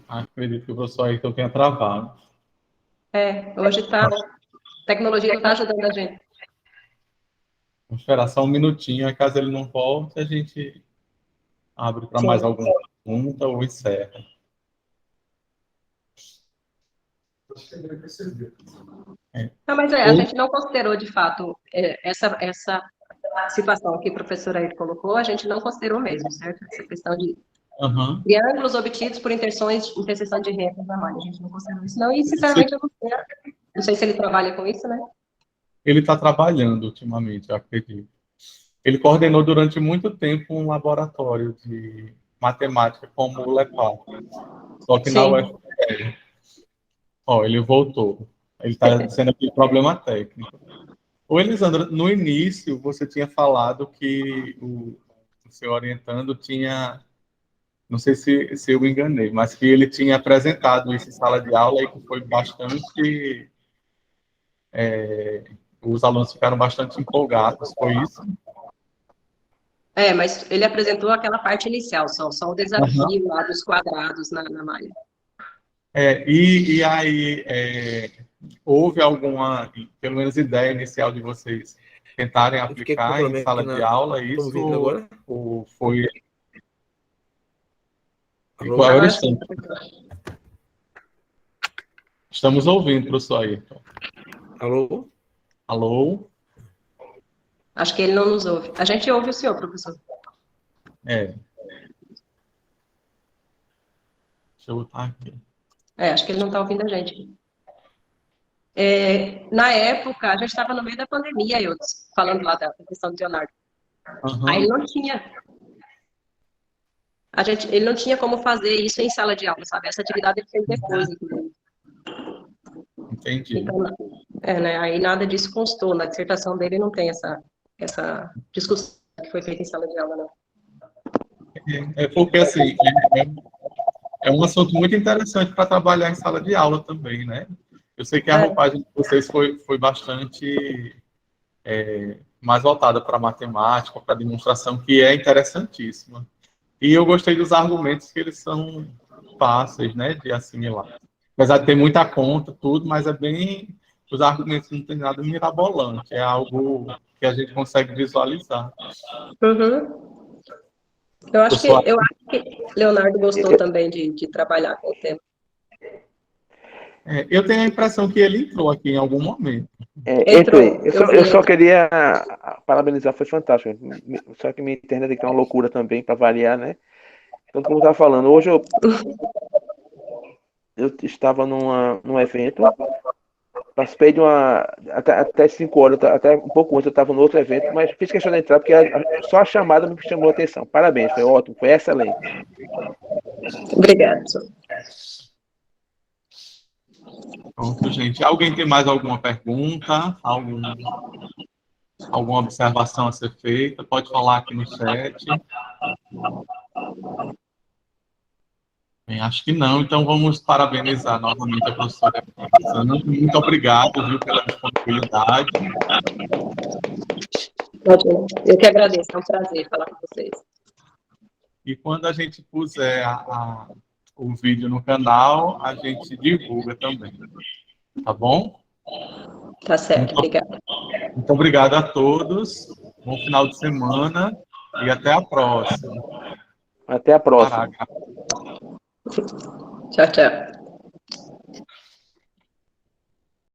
Acredito que o professor Ayrton tenha travado. Hoje a tecnologia não está ajudando a gente. Vamos esperar só um minutinho, aí caso ele não volte, a gente abre para Sim. mais alguma pergunta ou encerra. Acho que ele percebeu. Não, mas a gente não considerou, de fato, essa situação que o professor aí colocou, a gente não considerou mesmo, certo? Essa questão de Aham. triângulos obtidos por interseção de retas na malha. A gente não considerou isso, não. E, sinceramente, eu não sei se ele trabalha com isso, né? Ele está trabalhando ultimamente, eu acredito. Ele coordenou durante muito tempo um laboratório de matemática como o LEPAR, só que na Sim. UFPR. Ó, ele voltou. Ele está dizendo aqui problema técnico. Ô, Elisandra, no início você tinha falado que o seu orientando tinha, não sei se eu me enganei, mas que ele tinha apresentado isso em sala de aula e que foi bastante, os alunos ficaram bastante empolgados, foi isso? Mas ele apresentou aquela parte inicial, só o desafio lá dos quadrados na malha. E aí, houve alguma, pelo menos, ideia inicial de vocês tentarem aplicar em sala de aula isso? Ou foi... Agora estamos ouvindo, professor Ayrton. Alô? Alô? Acho que ele não nos ouve. A gente ouve o senhor, professor. Deixa eu botar aqui. Acho que ele não está ouvindo a gente. Na época, a gente estava no meio da pandemia, eu falando lá da questão do Leonardo. Uhum. Aí não tinha. Ele não tinha como fazer isso em sala de aula, sabe? Essa atividade ele fez depois. Entendi. Então, né? Aí nada disso constou. Na dissertação dele não tem essa discussão que foi feita em sala de aula, não. Porque, assim, é um assunto muito interessante para trabalhar em sala de aula também, né? Eu sei que a roupagem de vocês foi bastante mais voltada para matemática, para demonstração, que é interessantíssima. E eu gostei dos argumentos que eles são fáceis, né, de assimilar. Apesar de ter muita conta, tudo, mas os argumentos não tem nada mirabolante, é algo que a gente consegue visualizar. Uhum. Eu acho que Leonardo gostou também de trabalhar com o tema. Eu tenho a impressão que ele entrou aqui em algum momento. Entrei. Eu só queria parabenizar, foi fantástico. Só que minha internet aqui é uma loucura também, para variar, né? Então, como eu estava falando, hoje eu estava num evento, participei de até 5 horas, até um pouco antes eu estava no outro evento, mas fiz questão de entrar porque só a chamada me chamou a atenção. Parabéns, foi ótimo, foi excelente. Obrigada. Pronto, gente. Alguém tem mais alguma pergunta? Alguma observação a ser feita? Pode falar aqui no chat. Bem, acho que não, então vamos parabenizar novamente a professora Elisandra. Muito obrigado, viu, pela disponibilidade. Eu que agradeço, é um prazer falar com vocês. E quando a gente puser o vídeo no canal, a gente divulga também. Tá bom? Tá certo, obrigada. Muito obrigado a todos. Bom final de semana e até a próxima. Até a próxima. Tchau, tchau.